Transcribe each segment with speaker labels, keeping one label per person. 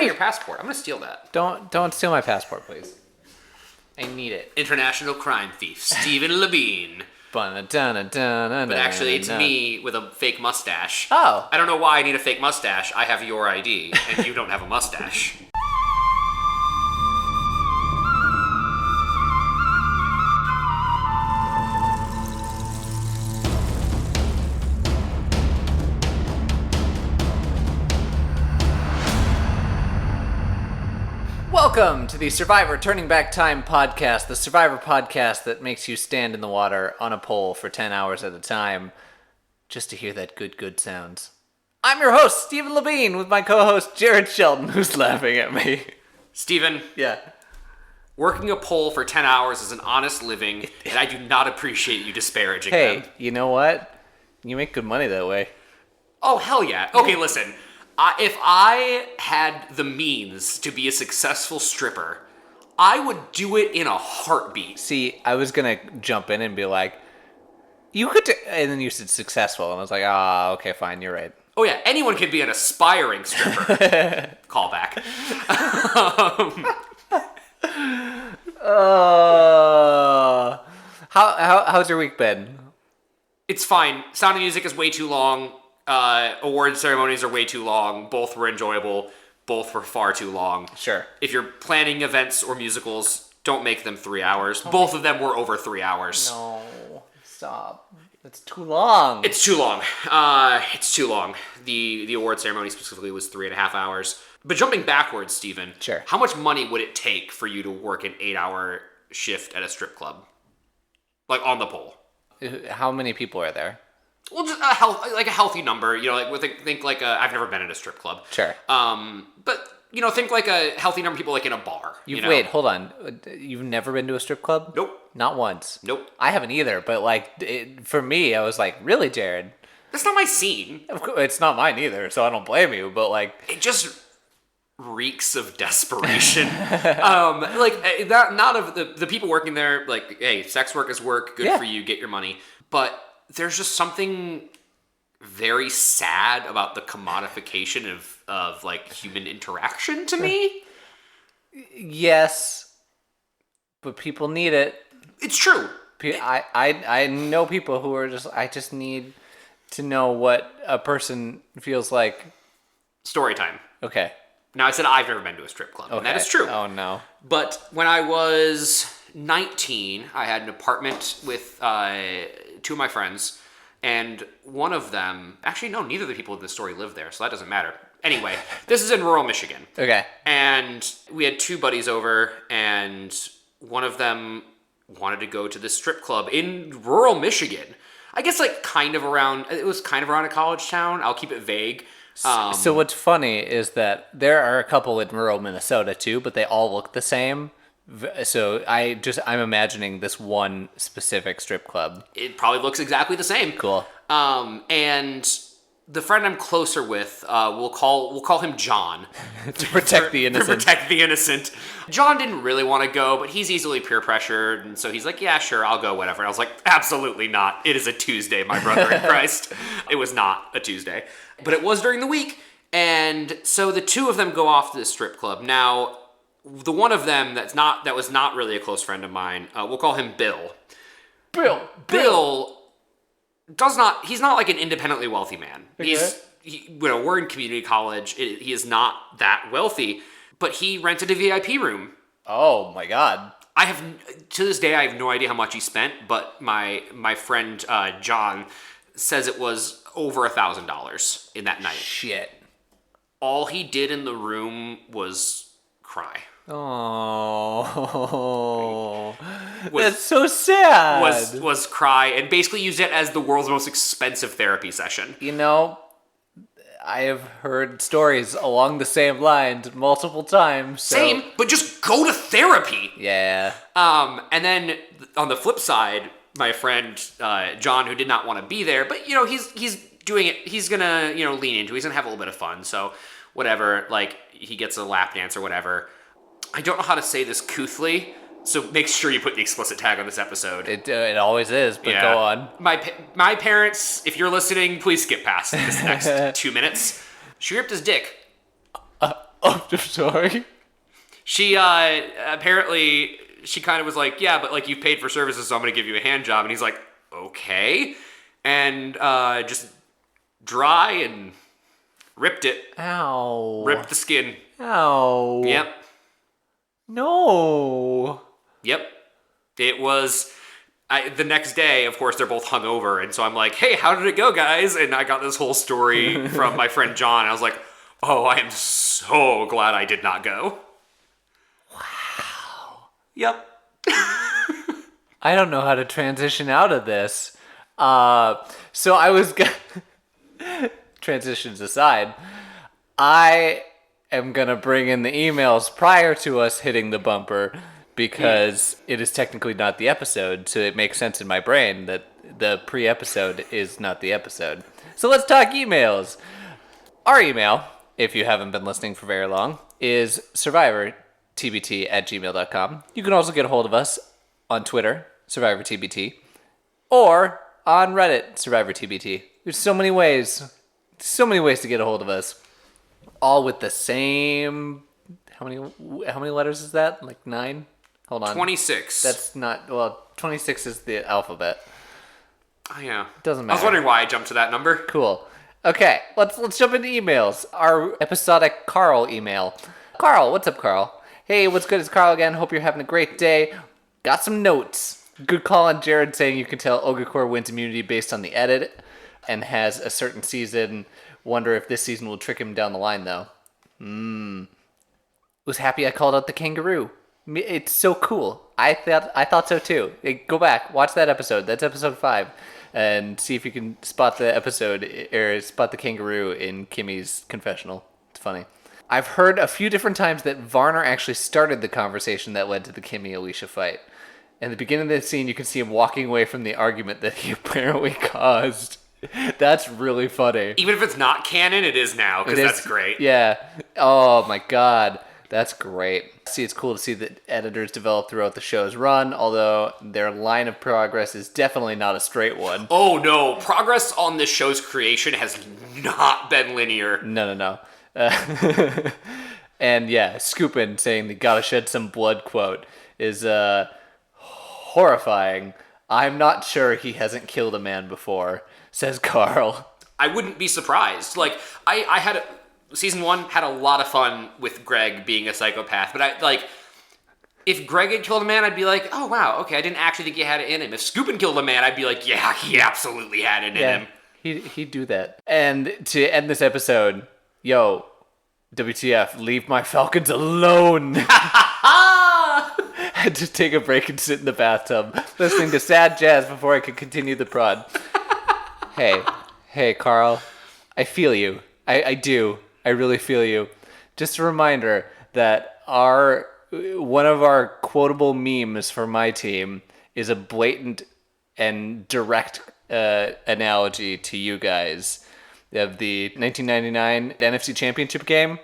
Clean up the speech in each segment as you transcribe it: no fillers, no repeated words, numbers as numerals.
Speaker 1: want your passport. I'm going to steal that.
Speaker 2: Don't steal my passport, please. I need it.
Speaker 1: International crime thief, Stephen Levine. But actually, it's me with a fake mustache.
Speaker 2: Oh.
Speaker 1: I don't know why I need a fake mustache. I have your ID, and you don't have a mustache.
Speaker 2: Welcome to the Survivor Turning Back Time podcast, the Survivor podcast that makes you stand in the water on a pole for 10 hours at a time just to hear that good sounds. I'm your host, Stephen Levine, with my co-host, Jared Sheldon, who's laughing at me.
Speaker 1: Stephen.
Speaker 2: Yeah.
Speaker 1: Working a pole for 10 hours is an honest living, and I do not appreciate you disparaging them.
Speaker 2: Hey, you know what? You make good money that way.
Speaker 1: Oh, hell yeah. Okay, listen. If I had the means to be a successful stripper, I would do it in a heartbeat.
Speaker 2: See, I was going to jump in and be like, you could and then you said successful, and I was like, okay, fine, you're right.
Speaker 1: Oh yeah, anyone can be an aspiring stripper. Callback.
Speaker 2: How's your week been?
Speaker 1: It's fine. Sound of Music is way too long. Award ceremonies are way too long. Both were enjoyable. Both were far too long.
Speaker 2: Sure.
Speaker 1: If you're planning events or musicals, don't make them 3 hours. Both of them were over 3 hours.
Speaker 2: No, stop. It's too long.
Speaker 1: It's too long. It's too long. The award ceremony specifically was 3.5 hours. But jumping backwards, Stephen.
Speaker 2: Sure.
Speaker 1: How much money would it take for you to work an 8-hour shift at a strip club? Like on the pole.
Speaker 2: How many people are there?
Speaker 1: Well, just a healthy number, you know, like think like I've never been at a strip club.
Speaker 2: Sure.
Speaker 1: But you know, think like a healthy number of people like in a bar.
Speaker 2: Wait, hold on. You've never been to a strip club?
Speaker 1: Nope.
Speaker 2: Not once.
Speaker 1: Nope.
Speaker 2: I haven't either. But like, for me, I was like, really, Jared?
Speaker 1: That's not my scene.
Speaker 2: Of course, it's not mine either, so I don't blame you. But like,
Speaker 1: it just reeks of desperation. Not of the people working there. Like, hey, sex work is work. Good for you. Get your money. But there's just something very sad about the commodification of like human interaction to me.
Speaker 2: Yes, but people need it.
Speaker 1: It's true.
Speaker 2: I know people who are just, I just need to know what a person feels like.
Speaker 1: Story time.
Speaker 2: Okay.
Speaker 1: Now, I said I've never been to a strip club, and that is true.
Speaker 2: Oh, no.
Speaker 1: But when I was 19, I had an apartment with 2 of my friends, and one of them... Actually, no, neither of the people in this story live there, so that doesn't matter. Anyway, this is in rural Michigan.
Speaker 2: Okay.
Speaker 1: And we had 2 buddies over, and one of them wanted to go to this strip club in rural Michigan. I guess, like, it was kind of around a college town. I'll keep it vague.
Speaker 2: So what's funny is that there are a couple in rural Minnesota too, but they all look the same. So I'm imagining this one specific strip club.
Speaker 1: It probably looks exactly the same.
Speaker 2: Cool.
Speaker 1: And the friend I'm closer with, we'll call him John.
Speaker 2: To protect the innocent.
Speaker 1: To protect the innocent. John didn't really want to go, but he's easily peer pressured, and so he's like, yeah, sure, I'll go, whatever. And I was like, absolutely not. It is a Tuesday, my brother in Christ. It was not a Tuesday. But it was during the week, and so the 2 of them go off to the strip club. Now, the one of them that was not really a close friend of mine, we'll call him Bill. Bill he's not like an independently wealthy man.
Speaker 2: Okay.
Speaker 1: We're in community college. He is not that wealthy, but he rented a VIP room.
Speaker 2: Oh my God.
Speaker 1: To this day, I have no idea how much he spent, but my friend, John says it was over $1,000 in that night.
Speaker 2: Shit.
Speaker 1: All he did in the room was cry.
Speaker 2: Oh, that's so sad.
Speaker 1: Was cry and basically used it as the world's most expensive therapy session.
Speaker 2: You know, I have heard stories along the same lines multiple times. So.
Speaker 1: Same, but just go to therapy.
Speaker 2: Yeah.
Speaker 1: And then on the flip side, my friend John, who did not want to be there, but you know he's doing it. He's gonna lean into it. He's gonna have a little bit of fun. So whatever, like he gets a lap dance or whatever. I don't know how to say this couthly, so make sure you put the explicit tag on this episode.
Speaker 2: It always is, but go on.
Speaker 1: My parents, if you're listening, please skip past this next 2 minutes. She ripped his dick.
Speaker 2: Oh, I'm sorry.
Speaker 1: She apparently she kind of was like, yeah, but like you've paid for services, so I'm gonna give you a hand job. And he's like, okay, and just dry and ripped it,
Speaker 2: Ow.
Speaker 1: ripped the skin.
Speaker 2: Ow.
Speaker 1: Yep,
Speaker 2: No.
Speaker 1: yep. It was. The next day, of course, they're both hungover, and so I'm like, hey, how did it go, guys? And I got this whole story from my friend John. I was like, oh, I am so glad I did not go.
Speaker 2: Wow.
Speaker 1: Yep.
Speaker 2: I don't know how to transition out of this. So I was transitions aside, I am gonna bring in the emails prior to us hitting the bumper because it is technically not the episode, so it makes sense in my brain that the pre-episode is not the episode. So let's talk emails. Our email, if you haven't been listening for very long, is survivortbt@gmail.com. You can also get a hold of us on Twitter, SurvivorTBT, or on Reddit, SurvivorTBT. There's so many ways to get a hold of us, all with the same. How many letters is that? Like 9? Hold on.
Speaker 1: 26.
Speaker 2: That's not 26 is the alphabet.
Speaker 1: Oh, yeah.
Speaker 2: Doesn't matter.
Speaker 1: I was wondering why I jumped to that number.
Speaker 2: Cool. Okay, let's jump into emails. Our episodic Carl email. Carl, what's up, Carl? Hey, what's good? It's Carl again. Hope you're having a great day. Got some notes. Good call on Jared saying you can tell Ogakor wins immunity based on the edit and has a certain season. Wonder if this season will trick him down the line, though. Was happy I called out the kangaroo. It's so cool. I thought so too. Hey, go back, watch that episode. That's episode 5, and see if you can spot the kangaroo in Kimmy's confessional. It's funny. I've heard a few different times that Varner actually started the conversation that led to the Kimmy-Alicia fight. In the beginning of the scene, you can see him walking away from the argument that he apparently caused. That's really funny.
Speaker 1: Even if it's not canon, it is now, because that's great.
Speaker 2: Yeah. Oh my god. That's great. See, it's cool to see that editors develop throughout the show's run, although their line of progress is definitely not a straight one.
Speaker 1: Oh no, progress on this show's creation has not been linear.
Speaker 2: No. And yeah, Scoopin saying the gotta shed some blood quote is horrifying. I'm not sure he hasn't killed a man before, says Carl.
Speaker 1: I wouldn't be surprised. Like, I had season 1 had a lot of fun with Greg being a psychopath, but if Greg had killed a man, I'd be like, oh wow, okay, I didn't actually think he had it in him. If Scoopin killed a man, I'd be like, yeah, he absolutely had it in him.
Speaker 2: He'd do that. And to end this episode, yo, WTF, leave my Falcons alone. Had to take a break and sit in the bathtub, listening to sad jazz before I could continue the prod. Hey, Carl, I feel you. I do. I really feel you. Just a reminder that one of our quotable memes for my team is a blatant and direct analogy to you guys of the 1999 NFC Championship game.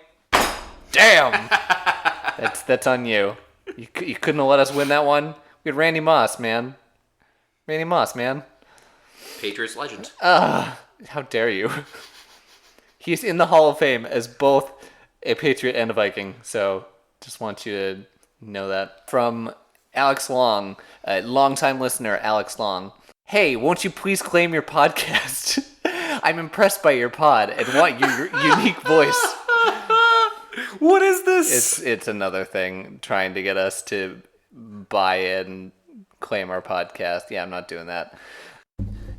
Speaker 2: Damn! That's on you. You couldn't have let us win that one. We had Randy Moss, man.
Speaker 1: Patriots legend.
Speaker 2: How dare you? He's in the Hall of Fame as both a Patriot and a Viking, so just want you to know that. From Alex Long, a longtime listener, Alex Long. Hey, won't you please claim your podcast? I'm impressed by your pod and want your unique voice.
Speaker 1: What is this?
Speaker 2: It's another thing trying to get us to buy and claim our podcast. Yeah, I'm not doing that.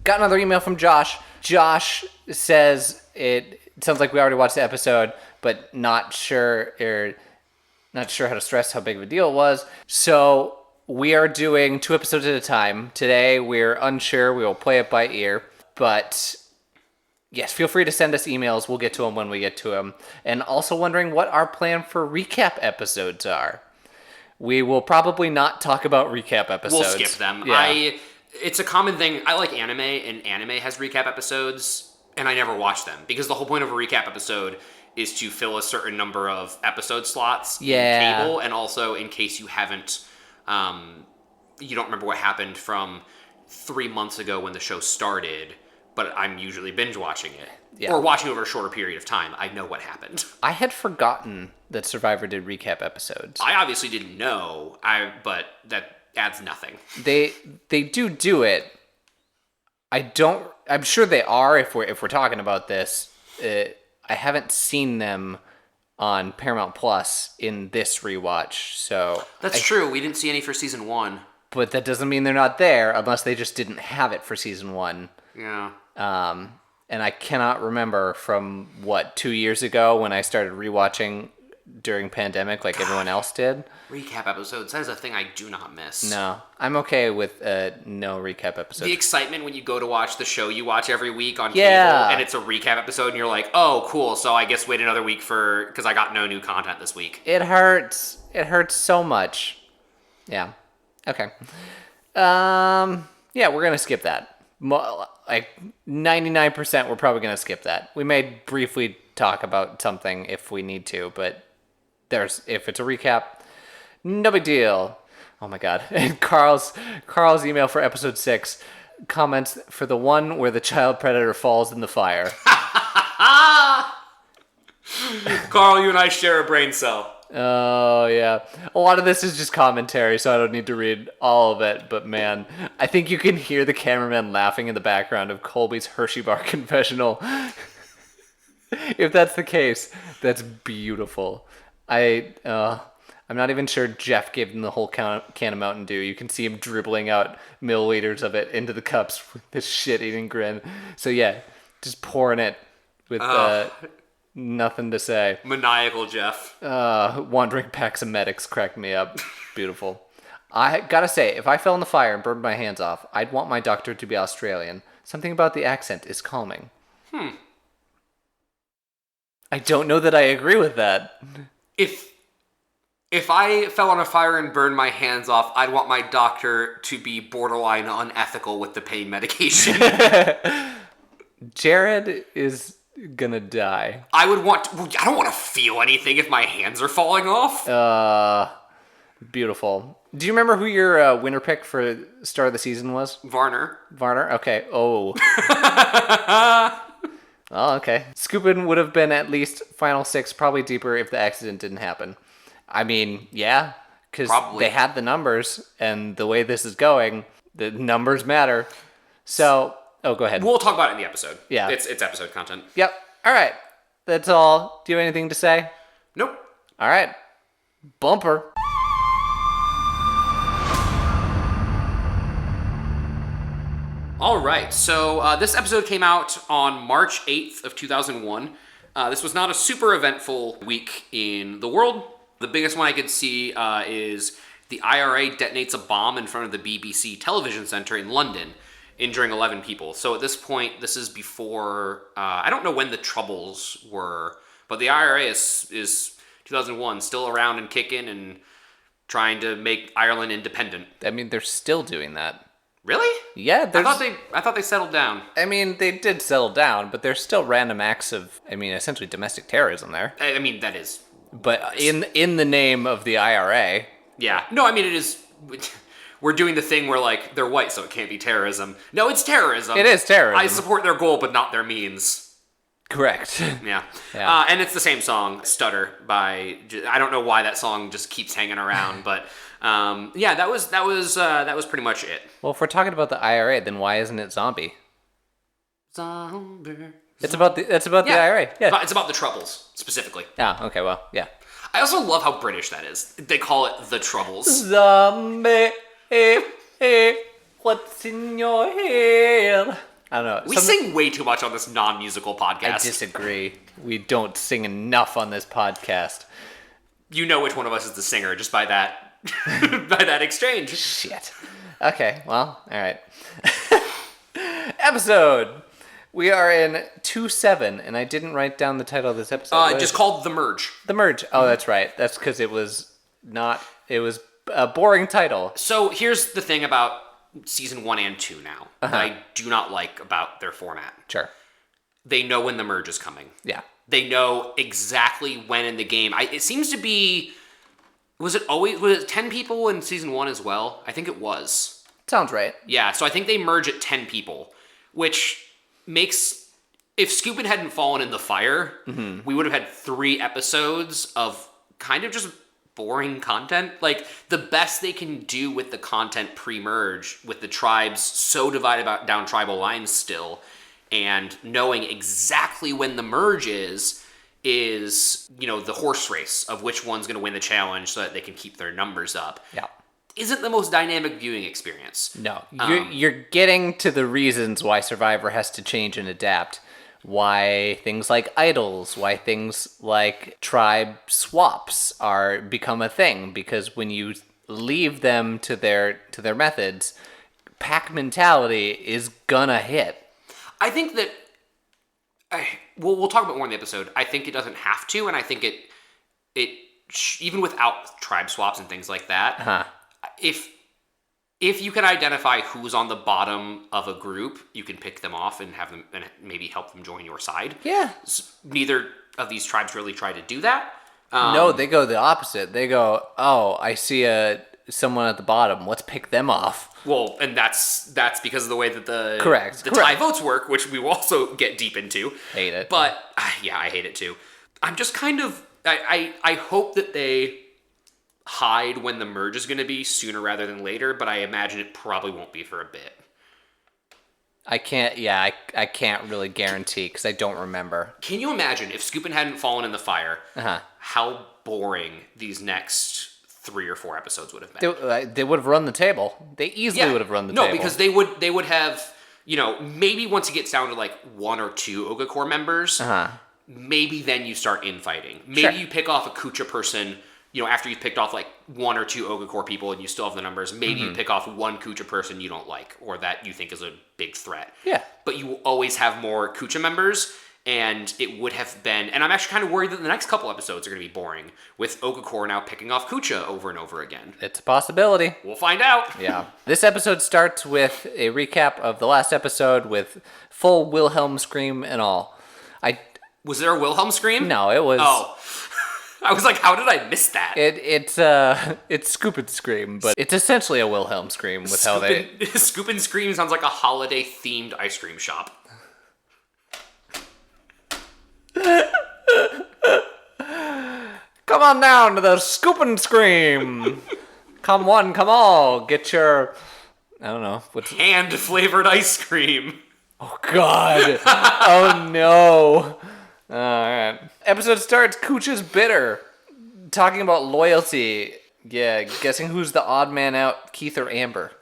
Speaker 2: Got another email from Josh. Josh says it sounds like we already watched the episode, but not sure how to stress how big of a deal it was. So we are doing 2 episodes at a time. Today we're unsure. We will play it by ear. But yes, feel free to send us emails. We'll get to them when we get to them. And also wondering what our plan for recap episodes are. We will probably not talk about recap episodes.
Speaker 1: We'll skip them.
Speaker 2: Yeah.
Speaker 1: It's a common thing. I like anime, and anime has recap episodes, and I never watch them because the whole point of a recap episode is to fill a certain number of episode slots in cable, and also in case you haven't, you don't remember what happened from 3 months ago when the show started, but I'm usually binge watching it.
Speaker 2: Yeah.
Speaker 1: Or watching over a shorter period of time. I know what happened.
Speaker 2: I had forgotten that Survivor did recap episodes.
Speaker 1: I obviously didn't know, but that adds nothing.
Speaker 2: They do it. I'm sure they are if we're talking about this. I haven't seen them on Paramount Plus in this rewatch, so
Speaker 1: That's true. We didn't see any for season 1.
Speaker 2: but that doesn't mean they're not there unless they just didn't have it for season 1.
Speaker 1: Yeah.
Speaker 2: And I cannot remember from 2 years ago when I started rewatching during pandemic like everyone else did.
Speaker 1: Recap episodes. That is a thing I do not miss.
Speaker 2: No, I'm okay with no recap episodes.
Speaker 1: The excitement when you go to watch the show you watch every week on
Speaker 2: Yeah.
Speaker 1: cable, and it's a recap episode, and you're like, oh, cool, so I guess wait another week because I got no new content this week.
Speaker 2: It hurts. It hurts so much. Yeah. Okay. Yeah, we're gonna skip that. Like 99%, we're probably gonna skip that. We may briefly talk about something if we need to, but if it's a recap, no big deal. Oh my god. And Carl's email for episode 6 comments for the one where the child predator falls in the fire.
Speaker 1: Carl, you and I share a brain cell.
Speaker 2: Oh, yeah. A lot of this is just commentary, so I don't need to read all of it. But, man, I think you can hear the cameraman laughing in the background of Colby's Hershey bar confessional. If that's the case, that's beautiful. I'm not even sure Jeff gave him the whole can of Mountain Dew. You can see him dribbling out milliliters of it into the cups with this shit-eating grin. So, yeah, just pouring it with... nothing to say.
Speaker 1: Maniacal Jeff.
Speaker 2: Wandering packs of medics cracked me up. Beautiful. I gotta say, if I fell in the fire and burned my hands off, I'd want my doctor to be Australian. Something about the accent is calming. I don't know that I agree with that.
Speaker 1: If I fell on a fire and burned my hands off, I'd want my doctor to be borderline unethical with the pain medication.
Speaker 2: Jared is gonna die.
Speaker 1: I don't want to feel anything if my hands are falling off.
Speaker 2: Beautiful. Do you remember who your winner pick for start of the season was?
Speaker 1: Varner.
Speaker 2: Okay. Oh. Oh, okay. Scoopin would have been at least final 6, probably deeper if the accident didn't happen. I mean, yeah, because they had the numbers, and the way this is going, the numbers matter. So, go ahead.
Speaker 1: We'll talk about it in the episode.
Speaker 2: Yeah.
Speaker 1: It's episode content.
Speaker 2: Yep. All right. That's all. Do you have anything to say?
Speaker 1: Nope.
Speaker 2: All right. Bumper.
Speaker 1: All right, so this episode came out on March 8th of 2001. This was not a super eventful week in the world. The biggest one I could see is the IRA detonates a bomb in front of the BBC television centre in London, injuring 11 people. So at this point, this is before, I don't know when the Troubles were, but the IRA is 2001, still around and kicking and trying to make Ireland independent.
Speaker 2: I mean, they're still doing that.
Speaker 1: Really?
Speaker 2: Yeah,
Speaker 1: I thought they settled down.
Speaker 2: I mean, they did settle down, but there's still random acts of, essentially domestic terrorism there.
Speaker 1: I mean, that is.
Speaker 2: But in the name of the IRA.
Speaker 1: Yeah. No, I mean, it is. We're doing the thing where, like, they're white, so it can't be terrorism. No, it's terrorism.
Speaker 2: It is terrorism.
Speaker 1: I support their goal, but not their means.
Speaker 2: Correct.
Speaker 1: Yeah.
Speaker 2: Yeah.
Speaker 1: And it's the same song, Stutter, by. I don't know why that song just keeps hanging around, but. Yeah, that was pretty much it.
Speaker 2: Well, if we're talking about the IRA, then why isn't it Zombie?
Speaker 1: Zombie.
Speaker 2: It's about the IRA. Yeah.
Speaker 1: It's about the Troubles, specifically.
Speaker 2: Yeah, okay, well, yeah.
Speaker 1: I also love how British that is. They call it the Troubles.
Speaker 2: Zombie, what's in your head? I don't know.
Speaker 1: We sing way too much on this non-musical podcast.
Speaker 2: I disagree. We don't sing enough on this podcast.
Speaker 1: You know which one of us is the singer just by that by that exchange.
Speaker 2: Shit. Okay, well, all right. Episode. We are in 2-7, and I didn't write down the title of this episode.
Speaker 1: Just called The Merge.
Speaker 2: The Merge. Oh, that's right. That's because it was a boring title.
Speaker 1: So here's the thing about season 1 and 2 now that I do not like about their format.
Speaker 2: Sure.
Speaker 1: They know when the merge is coming.
Speaker 2: Yeah.
Speaker 1: They know exactly when in the game. It seems to be... Was it 10 people in season 1 as well? I think it was.
Speaker 2: Sounds right.
Speaker 1: Yeah, so I think they merge at 10 people, which makes... If Scoopin hadn't fallen in the fire, we would have had 3 episodes of kind of just boring content. Like, the best they can do with the content pre-merge, with the tribes so divided down tribal lines still, and knowing exactly when the merge is, the horse race of which one's going to win the challenge so that they can keep their numbers up.
Speaker 2: Yeah.
Speaker 1: Isn't the most dynamic viewing experience.
Speaker 2: No. You're getting to the reasons why Survivor has to change and adapt. Why things like idols, why things like tribe swaps become a thing, because when you leave them to their methods, pack mentality is gonna hit.
Speaker 1: I think that we'll talk about more in the episode. I think it doesn't have to, and I think it even without tribe swaps and things like that, if you can identify who's on the bottom of a group, you can pick them off and have them and maybe help them join your side.
Speaker 2: Yeah.
Speaker 1: Neither of these tribes really try to do that.
Speaker 2: No, they go the opposite. They go, oh, I see someone at the bottom. Let's pick them off.
Speaker 1: Well, and that's because of the way that the tie votes work, which we will also get deep into.
Speaker 2: Hate it.
Speaker 1: But yeah, I hate it too. I'm just kind of I hope that they hide when the merge is going to be sooner rather than later, but I imagine it probably won't be for a bit.
Speaker 2: I can't really guarantee because I don't remember.
Speaker 1: Can you imagine if Scoopin hadn't fallen in the fire, how boring these next 3 or 4 episodes would have been?
Speaker 2: They would have run the table. They easily would have run the table.
Speaker 1: No, because they would have, maybe once it gets down to like 1 or 2 Ogakor members, maybe then you start infighting. Maybe you pick off a Kucha person, after you've picked off like 1 or 2 Ogakor people and you still have the numbers, maybe you pick off 1 Kucha person you don't like or that you think is a big threat.
Speaker 2: Yeah.
Speaker 1: But you will always have more Kucha members, and it would have been... And I'm actually kind of worried that the next couple episodes are going to be boring, with Ogakor now picking off Kucha over and over again.
Speaker 2: It's a possibility.
Speaker 1: We'll find out.
Speaker 2: Yeah. This episode starts with a recap of the last episode with full Wilhelm scream and all.
Speaker 1: Was there a Wilhelm scream?
Speaker 2: No, it was...
Speaker 1: Oh. I was like, how did I miss that?
Speaker 2: It's Scoopin' Scream, but it's essentially a Wilhelm scream with how they...
Speaker 1: Scoopin' Scream sounds like a holiday-themed ice cream shop.
Speaker 2: Come on down to the Scoopin' Scream. Come one, come all. Get your... I don't know. What's...
Speaker 1: Hand-flavored ice cream.
Speaker 2: Oh, God. Oh, no. All right. Episode starts, Kucha's bitter. Talking about loyalty. Yeah, guessing who's the odd man out, Keith or Amber?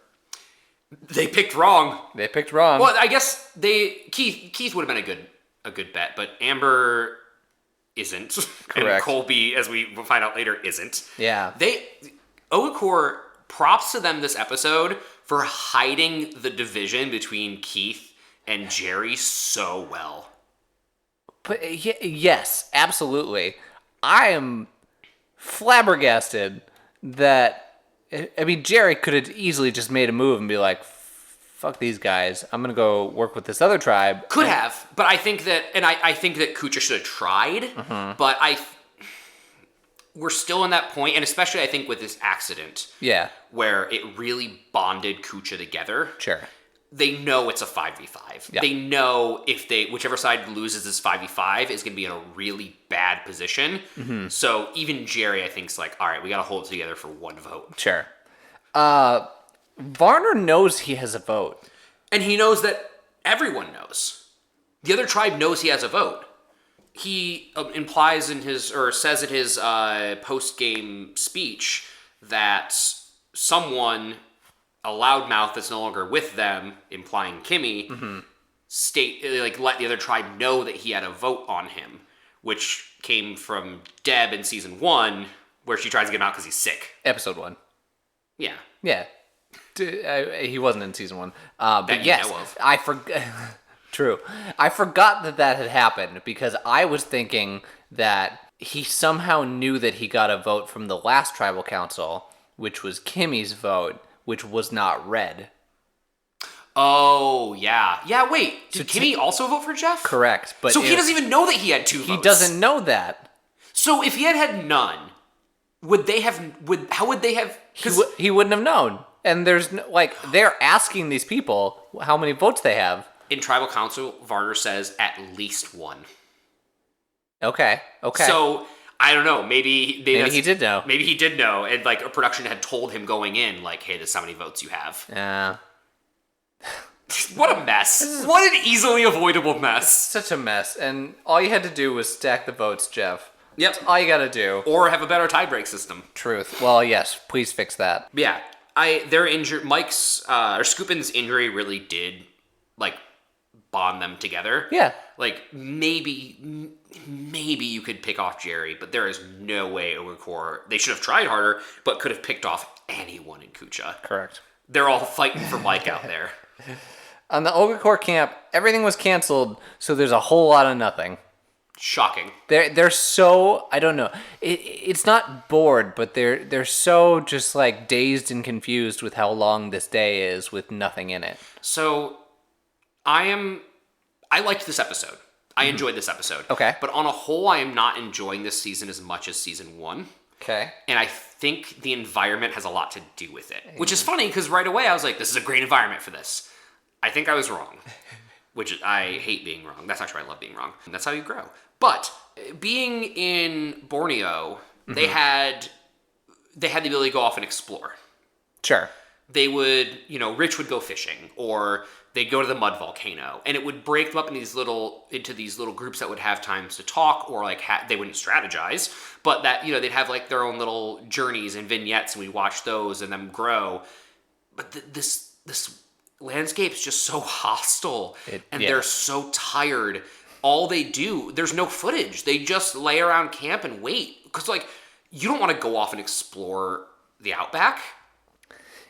Speaker 1: They picked wrong. Well, I guess Keith would have been a good bet, but Amber isn't. Correct. And Colby, as we will find out later, isn't.
Speaker 2: Yeah.
Speaker 1: Ogakor, props to them this episode for hiding the division between Keith and Jerry so well.
Speaker 2: But yes, absolutely. I am flabbergasted that... I mean, Jerry could have easily just made a move and be like, fuck these guys. I'm going to go work with this other tribe.
Speaker 1: Could have, but I think that... And I think that Kucha should have tried, but we're still in that point, and especially I think with this accident.
Speaker 2: Yeah.
Speaker 1: Where it really bonded Kucha together.
Speaker 2: Sure.
Speaker 1: They know it's a 5v5. Yeah. They know whichever side loses this 5v5 is going to be in a really bad position. Mm-hmm. So even Jerry, I think, is like, all right, we got to hold it together for 1 vote.
Speaker 2: Sure. Varner knows he has a vote.
Speaker 1: And he knows that everyone knows. The other tribe knows he has a vote. He implies says in his post-game speech that someone... a loudmouth that's no longer with them, implying Kimmy, let the other tribe know that he had a vote on him, which came from Deb in season 1, where she tries to get him out because he's sick.
Speaker 2: Episode 1.
Speaker 1: Yeah.
Speaker 2: Yeah. He wasn't in season 1. But yes, I forgot. True. I forgot that had happened because I was thinking that he somehow knew that he got a vote from the last tribal council, which was Kimmy's vote, which was not read.
Speaker 1: Oh, yeah. Yeah, wait. Did Kimmy also vote for Jeff?
Speaker 2: Correct. But
Speaker 1: so he doesn't even know that he had 2 votes.
Speaker 2: He doesn't know that.
Speaker 1: So if he had none, how would they have...
Speaker 2: He wouldn't have known. And there's they're asking these people how many votes they have.
Speaker 1: In Tribal Council, Varner says at least one.
Speaker 2: Okay.
Speaker 1: So, I don't know. Maybe
Speaker 2: he did know.
Speaker 1: Maybe he did know, and like a production had told him going in, like, hey, this is how many votes you have.
Speaker 2: Yeah.
Speaker 1: What a mess. What an easily avoidable mess.
Speaker 2: Such a mess. And all you had to do was stack the votes, Jeff.
Speaker 1: Yep.
Speaker 2: That's all you gotta do.
Speaker 1: Or have a better tiebreak system.
Speaker 2: Truth. Well, yes. Please fix that.
Speaker 1: Yeah. They're injured. Or Scoopin's injury really did, like, bond them together.
Speaker 2: Yeah.
Speaker 1: Like, maybe you could pick off Jerry, but there is no way Ogakor, they should have tried harder, but could have picked off anyone in Kucha.
Speaker 2: Correct.
Speaker 1: They're all fighting for Mike out there.
Speaker 2: On the Ogakor camp, everything was canceled, so there's a whole lot of nothing.
Speaker 1: Shocking.
Speaker 2: They're so, I don't know. It's not bored, but they're so just like dazed and confused with how long this day is with nothing in it.
Speaker 1: So, I liked this episode. I enjoyed this episode.
Speaker 2: Okay.
Speaker 1: But on a whole, I am not enjoying this season as much as season 1.
Speaker 2: Okay.
Speaker 1: And I think the environment has a lot to do with it. Which is funny, because right away I was like, this is a great environment for this. I think I was wrong. Which I hate being wrong. That's not true. I love being wrong. And that's how you grow. But being in Borneo, they had the ability to go off and explore.
Speaker 2: Sure.
Speaker 1: They would, Rich would go fishing, or they'd go to the mud volcano, and it would break them up into these little groups that would have times to talk, or like they wouldn't strategize, but that they'd have like their own little journeys and vignettes, and we watch those and them grow. But this landscape's just so hostile, they're so tired. All they do, there's no footage. They just lay around camp and wait, because like you don't want to go off and explore the Outback.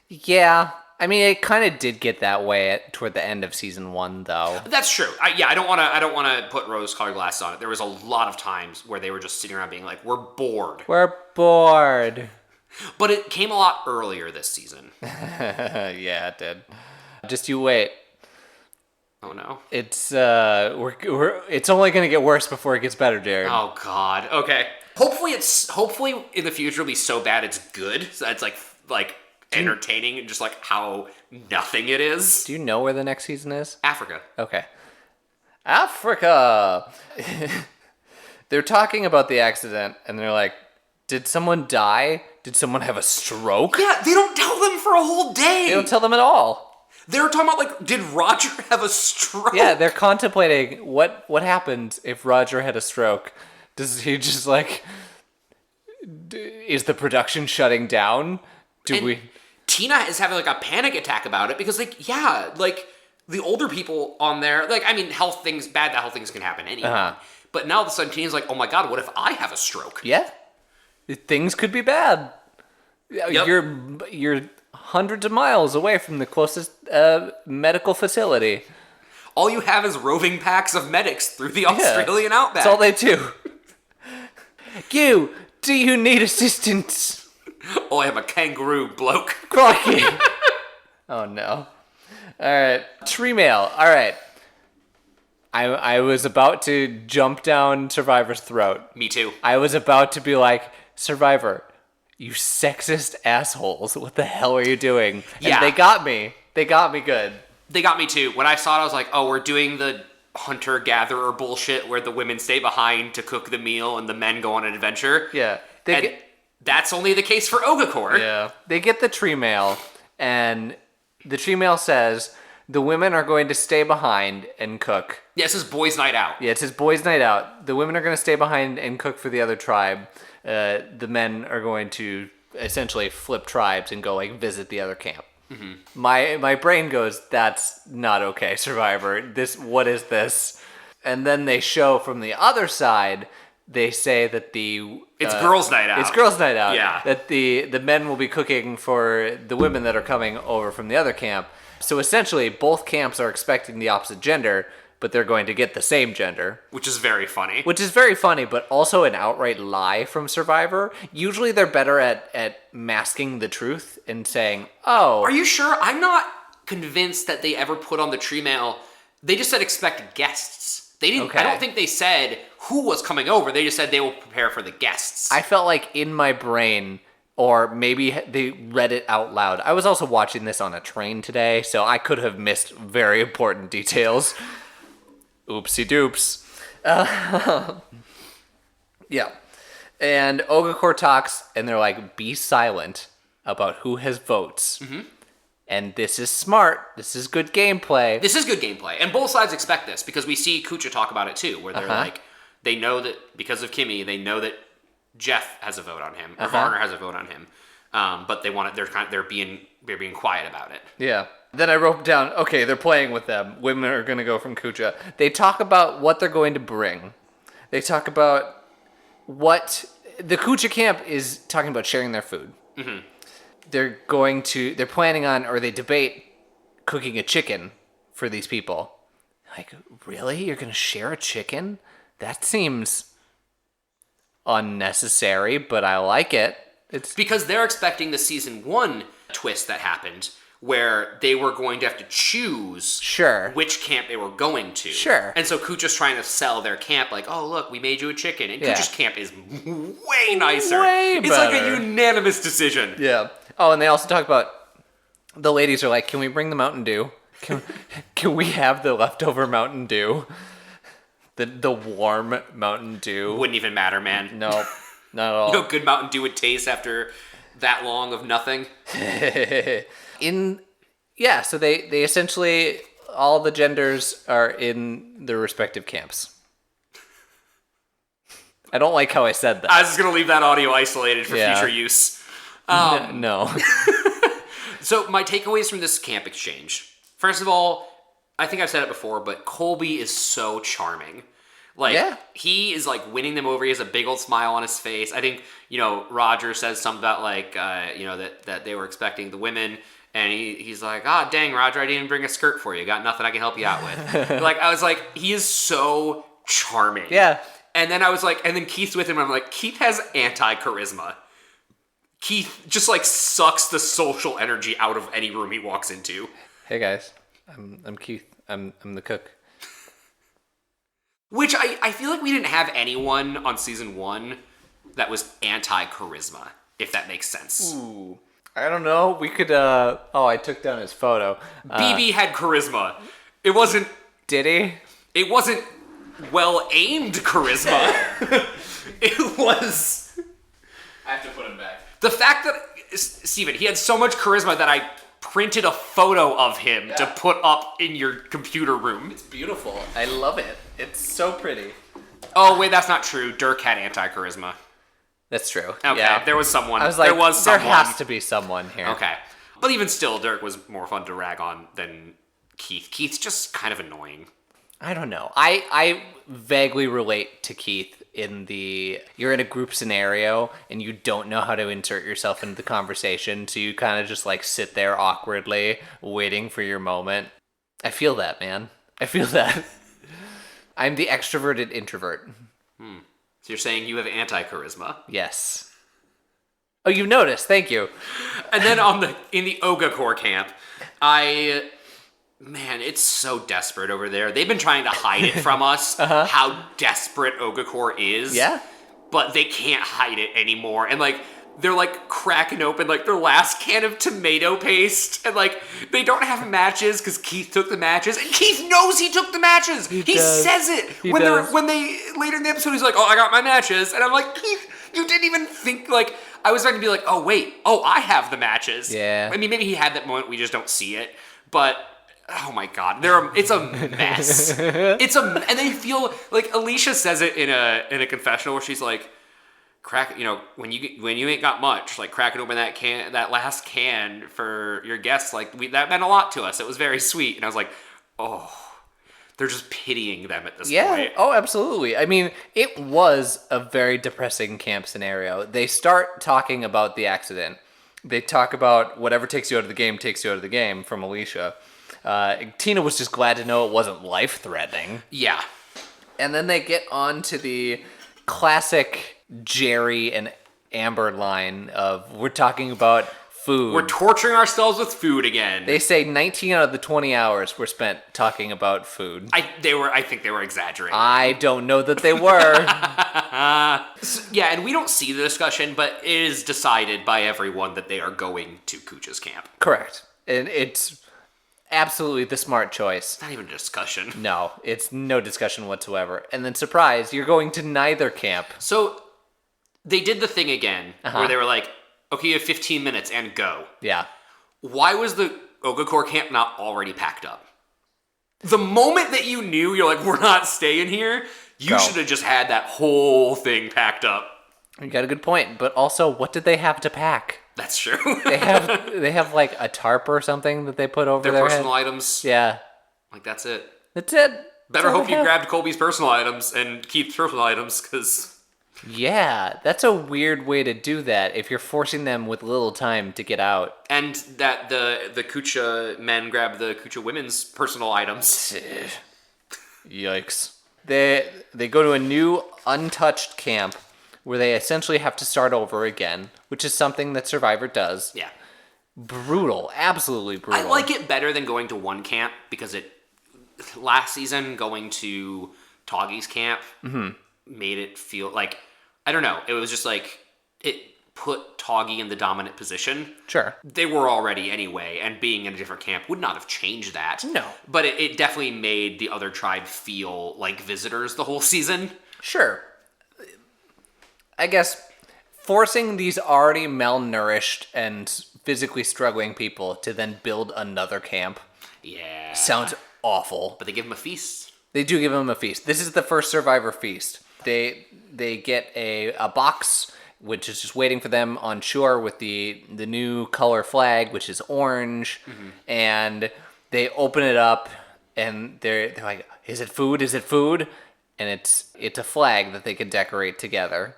Speaker 2: Yeah, I mean, it kind of did get that way toward the end of season 1, though.
Speaker 1: That's true. I don't want to put rose-colored glasses on it. There was a lot of times where they were just sitting around being like, "We're bored."
Speaker 2: We're bored.
Speaker 1: But it came a lot earlier this season.
Speaker 2: Yeah, it did. Just you wait.
Speaker 1: Oh no.
Speaker 2: It's it's only gonna get worse before it gets better, Jared.
Speaker 1: Oh God. Okay. Hopefully in the future it'll be so bad it's good. So it's like entertaining and just like how nothing it is.
Speaker 2: Do you know where the next season is?
Speaker 1: Africa.
Speaker 2: Okay. Africa. They're talking about the accident and they're like, did someone die? Did someone have a stroke?
Speaker 1: Yeah, they don't tell them for a whole day.
Speaker 2: They don't tell them at all.
Speaker 1: They're talking about like, did Roger have a stroke?
Speaker 2: Yeah, they're contemplating what happened if Roger had a stroke. Does he just like, is the production shutting down?
Speaker 1: Tina is having like a panic attack about it because like, yeah, like the older people on there, like, I mean, health things can happen anyway. Uh-huh. But now all of a sudden Tina's like, oh my God, what if I have a stroke?
Speaker 2: Yeah. Things could be bad.
Speaker 1: Yep.
Speaker 2: You're hundreds of miles away from the closest medical facility.
Speaker 1: All you have is roving packs of medics through the Australian Outback.
Speaker 2: That's all they do. Do you need assistance?
Speaker 1: Oh, I am a kangaroo bloke.
Speaker 2: Crocky. Oh no. Alright. Tree mail. Alright. I was about to jump down Survivor's throat.
Speaker 1: Me too.
Speaker 2: I was about to be like, Survivor, you sexist assholes. What the hell are you doing?
Speaker 1: Yeah.
Speaker 2: And they got me. They got me good.
Speaker 1: They got me too. When I saw it, I was like, oh, we're doing the hunter-gatherer bullshit where the women stay behind to cook the meal and the men go on an adventure.
Speaker 2: Yeah.
Speaker 1: That's only the case for Ogakor.
Speaker 2: Yeah. They get the tree mail, and the tree mail says the women are going to stay behind and cook.
Speaker 1: Yeah, it says boys' night out.
Speaker 2: Yeah, it says boys' night out. The women are going to stay behind and cook for the other tribe. The men are going to essentially flip tribes and go like visit the other camp. Mm-hmm. My brain goes, that's not okay, Survivor. What is this? And then they show from the other side. They say that
Speaker 1: it's girls' night out.
Speaker 2: It's girls' night out.
Speaker 1: Yeah.
Speaker 2: That the men will be cooking for the women that are coming over from the other camp. So essentially, both camps are expecting the opposite gender, but they're going to get the same gender.
Speaker 1: Which is very funny.
Speaker 2: Which is very funny, but also an outright lie from Survivor. Usually they're better at masking the truth and saying, oh.
Speaker 1: Are you sure? I'm not convinced that they ever put on the tree mail. They just said expect guests. They didn't. Okay. I don't think they said who was coming over. They just said they will prepare for the guests.
Speaker 2: I felt like in my brain Or maybe they read it out loud. I was also watching this on a train today, so I could have missed very important details. Oopsie doops. Yeah. And Ogakor talks, and they're like, be silent about who has votes. Mm-hmm. And this is smart. This is good gameplay.
Speaker 1: This is good gameplay. And both sides expect this, because we see Kucha talk about it too, where they're like, they know that because of Kimmy, they know that Jeff has a vote on him, or Varner has a vote on him. But they want it, they're being quiet about it.
Speaker 2: Yeah. Then I wrote down, okay, they're playing with them. Women are going to go from Kucha. They talk about what they're going to bring. They talk about what the Kucha camp is talking about sharing their food. Mm-hmm. They're planning on, or they debate cooking a chicken for these people. Like, really? You're going to share a chicken? That seems unnecessary, but I like it. It's
Speaker 1: because they're expecting the season 1 twist that happened, where they were going to have to choose which camp they were going to.
Speaker 2: Sure.
Speaker 1: And so Kucha's trying to sell their camp like, oh, look, we made you a chicken. And Kucha's camp is way nicer. It's
Speaker 2: better.
Speaker 1: like a unanimous decision.
Speaker 2: Yeah. Oh, and they also talk about, the ladies are like, can we bring the Mountain Dew? Can we have the leftover Mountain Dew? The warm Mountain Dew.
Speaker 1: Wouldn't even matter, man.
Speaker 2: No, not at all.
Speaker 1: You know how good Mountain Dew would taste after that long of nothing?
Speaker 2: So they essentially, all the genders are in their respective camps. I don't like how I said that.
Speaker 1: I was just going to leave that audio isolated for future use.
Speaker 2: No.
Speaker 1: So my takeaways from this camp exchange. First of all, I think I've said it before, but Colby is so charming. He is like winning them over. He has a big old smile on his face. I think, Roger says something about that they were expecting the women. And he's like, dang, Roger, I didn't even bring a skirt for you. Got nothing I can help you out with. I was like, he is so charming.
Speaker 2: Yeah.
Speaker 1: And then I was like, and then Keith's with him, and I'm like, Keith has anti-charisma. Keith just sucks the social energy out of any room he walks into.
Speaker 2: Hey guys, I'm Keith. I'm the cook.
Speaker 1: Which I feel like we didn't have anyone on season 1 that was anti-charisma, if that makes sense.
Speaker 2: Ooh. I don't know. We could, I took down his photo.
Speaker 1: BB had charisma. It wasn't...
Speaker 2: Did he?
Speaker 1: It wasn't well-aimed charisma. It was...
Speaker 2: I have to put him back.
Speaker 1: The fact that... Steven, he had so much charisma that I printed a photo of him to put up in your computer room.
Speaker 2: It's beautiful. I love it. It's so pretty.
Speaker 1: Oh, wait, that's not true. Dirk had anti-charisma.
Speaker 2: That's true.
Speaker 1: Okay,
Speaker 2: yeah.
Speaker 1: There was someone.
Speaker 2: I was like,
Speaker 1: there
Speaker 2: has to be someone here.
Speaker 1: Okay. But even still, Dirk was more fun to rag on than Keith. Keith's just kind of annoying.
Speaker 2: I don't know. I vaguely relate to Keith in you're in a group scenario and you don't know how to insert yourself into the conversation, so you kind of just sit there awkwardly waiting for your moment. I feel that, man. I feel that. I'm the extroverted introvert.
Speaker 1: So you're saying you have anti-charisma?
Speaker 2: Yes. Oh, you noticed. Thank you.
Speaker 1: And then in the Ogakor camp, man, it's so desperate over there. They've been trying to hide it from us, how desperate Ogakor is.
Speaker 2: Yeah.
Speaker 1: But they can't hide it anymore. And they're cracking open their last can of tomato paste, and they don't have matches because Keith took the matches, and Keith knows he took the matches. He says it when they later in the episode. He's like, "Oh, I got my matches," and I'm like, Keith, you didn't even think I was going to be like, "Oh wait, I have the matches."
Speaker 2: Yeah.
Speaker 1: I mean, maybe he had that moment. We just don't see it, but. Oh my God, it's a mess. And they feel like Alicia says it in a confessional where she's like, when you ain't got much, cracking open that last can for your guests, that meant a lot to us. It was very sweet. And I was like, oh, they're just pitying them at this point.
Speaker 2: Yeah. Oh, absolutely. I mean, it was a very depressing camp scenario. They start talking about the accident. They talk about whatever takes you out of the game from Alicia. Tina was just glad to know it wasn't life-threatening.
Speaker 1: Yeah.
Speaker 2: And then they get on to the classic Jerry and Amber line of, we're talking about food.
Speaker 1: We're torturing ourselves with food again.
Speaker 2: They say 19 out of the 20 hours were spent talking about food.
Speaker 1: I think they were exaggerating.
Speaker 2: I don't know that they were.
Speaker 1: Yeah, and we don't see the discussion, but it is decided by everyone that they are going to Kucha's camp.
Speaker 2: Correct. And it's absolutely the smart choice.
Speaker 1: Not even a discussion.
Speaker 2: No, it's no discussion whatsoever. And then, surprise, you're going to neither camp.
Speaker 1: So, they did the thing again, where they were like, okay, you have 15 minutes and go.
Speaker 2: Yeah.
Speaker 1: Why was the Ogakor camp not already packed up? The moment that you knew, you're like, we're not staying here, you should have just had that whole thing packed up.
Speaker 2: You got a good point, but also, what did they have to pack?
Speaker 1: That's true.
Speaker 2: They have like a tarp or something that they put over their
Speaker 1: personal
Speaker 2: head.
Speaker 1: items.
Speaker 2: Yeah.
Speaker 1: Like, that's it.
Speaker 2: That's it.
Speaker 1: Better hope you grabbed Colby's personal items and Keith's personal items, because...
Speaker 2: Yeah, that's a weird way to do that if you're forcing them with little time to get out.
Speaker 1: And that the Kucha men grab the Kucha women's personal items.
Speaker 2: Yikes. They go to a new untouched camp where they essentially have to start over again, which is something that Survivor does.
Speaker 1: Yeah.
Speaker 2: Brutal. Absolutely brutal.
Speaker 1: I like it better than going to one camp because last season going to Toggy's camp made it feel like, I don't know, it was just like, it put Toggy in the dominant position.
Speaker 2: Sure.
Speaker 1: They were already anyway, and being in a different camp would not have changed that.
Speaker 2: No.
Speaker 1: But it definitely made the other tribe feel like visitors the whole season.
Speaker 2: Sure. I guess forcing these already malnourished and physically struggling people to then build another camp sounds awful.
Speaker 1: But they give them a feast.
Speaker 2: They do give them a feast. This is the first Survivor feast. They get a box, which is just waiting for them on shore with the new color flag, which is orange. And they open it up, and they're like, "Is it food? Is it food?" And it's a flag that they can decorate together.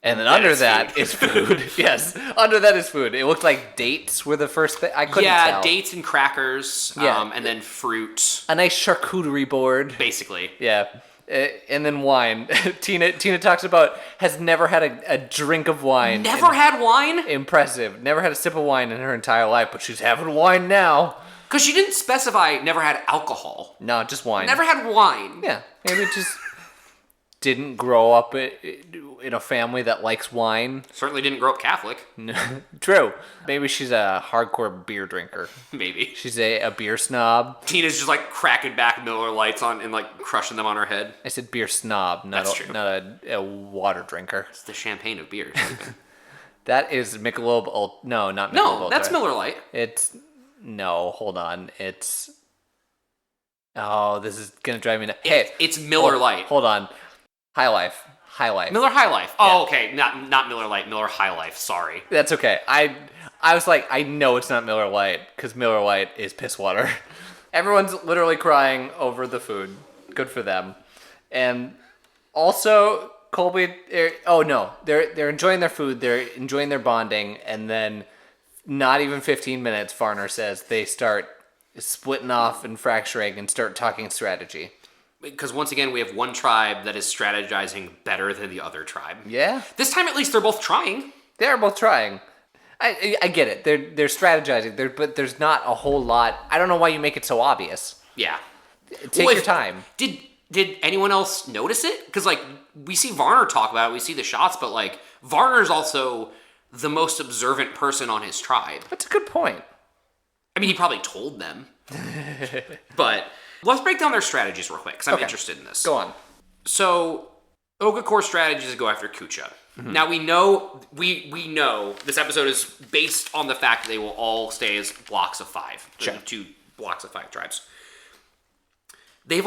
Speaker 2: And then under that is food. Yes, under that is food. It looked like dates were the first thing. I couldn't tell.
Speaker 1: Yeah, dates and crackers, and then fruit.
Speaker 2: A nice charcuterie board.
Speaker 1: Basically.
Speaker 2: Yeah. And then wine. Tina talks about has never had a drink of wine.
Speaker 1: Never had wine?
Speaker 2: Impressive. Never had a sip of wine in her entire life, but she's having wine now.
Speaker 1: Because she didn't specify never had alcohol.
Speaker 2: No, just wine.
Speaker 1: Never had wine.
Speaker 2: Yeah, maybe it just didn't grow up in a family that likes wine.
Speaker 1: Certainly didn't grow up Catholic.
Speaker 2: True. Maybe she's a hardcore beer drinker.
Speaker 1: Maybe.
Speaker 2: She's a beer snob.
Speaker 1: Tina's just like cracking back Miller Lights on and like crushing them on her head.
Speaker 2: I said beer snob, not a water drinker.
Speaker 1: It's the champagne of beers.
Speaker 2: That is Michelob No, not Michelob Ultra.
Speaker 1: No, that's Miller Lite.
Speaker 2: No, hold on. Oh, this is going to drive me nuts. Hey,
Speaker 1: it's Miller Lite.
Speaker 2: Hold on. High Life.
Speaker 1: Miller High Life. Oh, okay. Not Miller Lite. Miller High Life. Sorry.
Speaker 2: That's okay. I was like, I know it's not Miller Lite because Miller Lite is piss water. Everyone's literally crying over the food. Good for them. And also, Colby. They're enjoying their food. They're enjoying their bonding, and then not even 15 minutes, Varner says they start splitting off and fracturing and start talking strategy.
Speaker 1: Because once again, we have one tribe that is strategizing better than the other tribe.
Speaker 2: Yeah.
Speaker 1: This time, at least, they're both trying.
Speaker 2: They're both trying. I get it. They're strategizing. But there's not a whole lot. I don't know why you make it so obvious.
Speaker 1: Yeah.
Speaker 2: Take your time.
Speaker 1: Did anyone else notice it? Because like we see Varner talk about it, we see the shots, but like Varner's also the most observant person on his tribe.
Speaker 2: That's a good point.
Speaker 1: I mean, he probably told them. But let's break down their strategies real quick, because I'm interested in this.
Speaker 2: Go on.
Speaker 1: So, Ogakor's strategy is to go after Kucha. Mm-hmm. Now, we know this episode is based on the fact that they will all stay as blocks of 5.
Speaker 2: Sure.
Speaker 1: 2 blocks of 5 tribes. Kucha's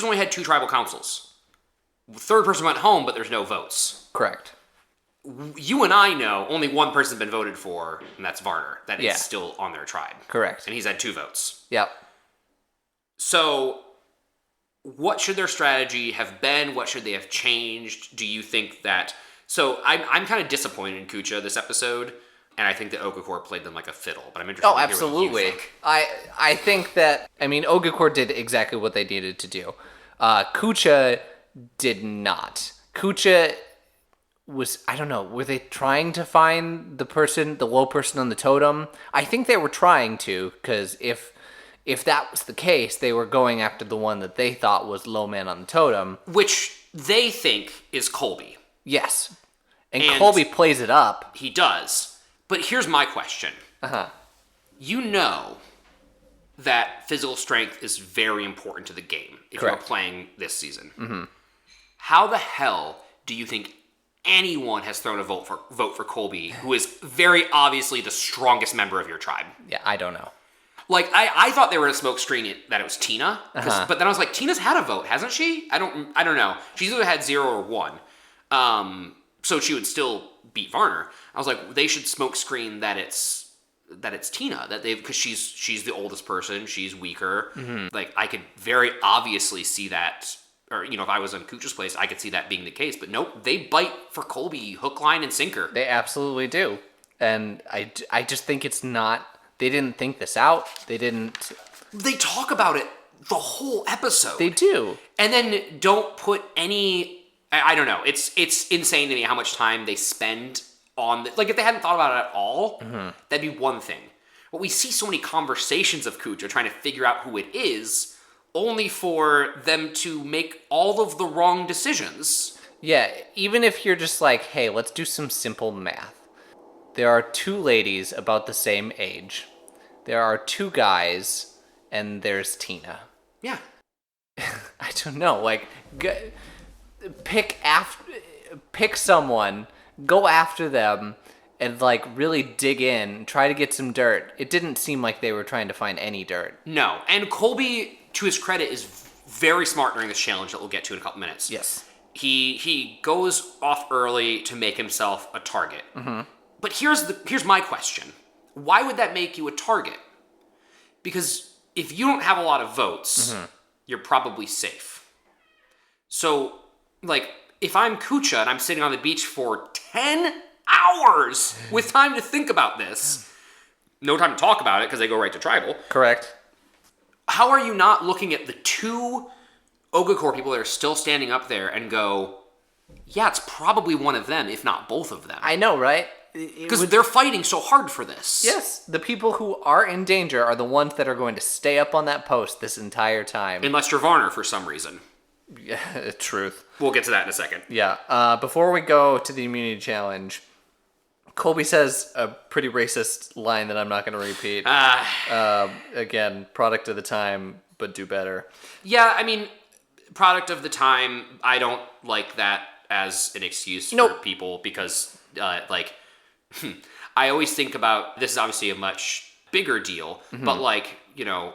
Speaker 1: only had 2 tribal councils. The third person went home, but there's no votes.
Speaker 2: Correct.
Speaker 1: You and I know only one person's been voted for, and that's Varner. That is still on their tribe.
Speaker 2: Correct.
Speaker 1: And he's had 2 votes.
Speaker 2: Yep.
Speaker 1: So, what should their strategy have been? What should they have changed? Do you think that... So, I'm kind of disappointed in Kucha this episode, and I think that Ogakor played them like a fiddle, but I'm interested to hear what you think.
Speaker 2: I think that... I mean, Ogakor did exactly what they needed to do. Kucha did not. Kucha I don't know, were they trying to find the low person on the totem? I think they were trying to, because if that was the case, they were going after the one that they thought was low man on the totem.
Speaker 1: Which they think is Colby.
Speaker 2: Yes. And Colby plays it up.
Speaker 1: He does. But here's my question. You know that physical strength is very important to the game if
Speaker 2: Correct.
Speaker 1: you're playing this season. How the hell do you think anyone has thrown a vote for Colby, who is very obviously the strongest member of your tribe?
Speaker 2: Yeah, I don't know.
Speaker 1: Like, I thought they were going to smoke screen it, that it was Tina. But then I was like, Tina's had a vote, hasn't she? I don't know. She's either had 0 or 1. So she would still beat Varner. I was like, they should smoke screen that it's Tina, because she's the oldest person, she's weaker. Like, I could very obviously see that, or, you know, if I was on Kucha's place, I could see that being the case. But nope, they bite for Colby hook, line, and sinker.
Speaker 2: They absolutely do. And I just think it's not, they didn't think this out. They
Speaker 1: talk about it the whole episode.
Speaker 2: They do.
Speaker 1: And then don't put any, I don't know, it's insane to me how much time they spend on like, if they hadn't thought about it at all, that'd be one thing. But we see so many conversations of Kucha trying to figure out who it is, only for them to make all of the wrong decisions.
Speaker 2: Yeah, even if you're just like, hey, let's do some simple math. There are 2 ladies about the same age. There are 2 guys, and there's Tina.
Speaker 1: Yeah.
Speaker 2: I don't know, like, pick someone, go after them, and, like, really dig in, try to get some dirt. It didn't seem like they were trying to find any dirt.
Speaker 1: No, and Colby, to his credit, is very smart during this challenge that we'll get to in a couple minutes.
Speaker 2: Yes.
Speaker 1: He goes off early to make himself a target. But here's my question. Why would that make you a target? Because if you don't have a lot of votes, you're probably safe. So, like, if I'm Kucha and I'm sitting on the beach for 10 hours with time to think about this, no time to talk about it because they go right to tribal.
Speaker 2: Correct.
Speaker 1: How are you not looking at the 2 Ogakor people that are still standing up there and go, yeah, it's probably one of them, if not both of them?
Speaker 2: I know, right?
Speaker 1: Because they're fighting so hard for this.
Speaker 2: Yes, the people who are in danger are the ones that are going to stay up on that post this entire time.
Speaker 1: Unless you're Varner for some reason.
Speaker 2: Yeah, truth.
Speaker 1: We'll get to that in a second.
Speaker 2: Yeah. Before we go to the immunity challenge, Colby says a pretty racist line that I'm not going to repeat. Again, product of the time, but do better.
Speaker 1: Yeah, I mean, product of the time, I don't like that as an excuse for people because, I always think about, this is obviously a much bigger deal, but, like, you know,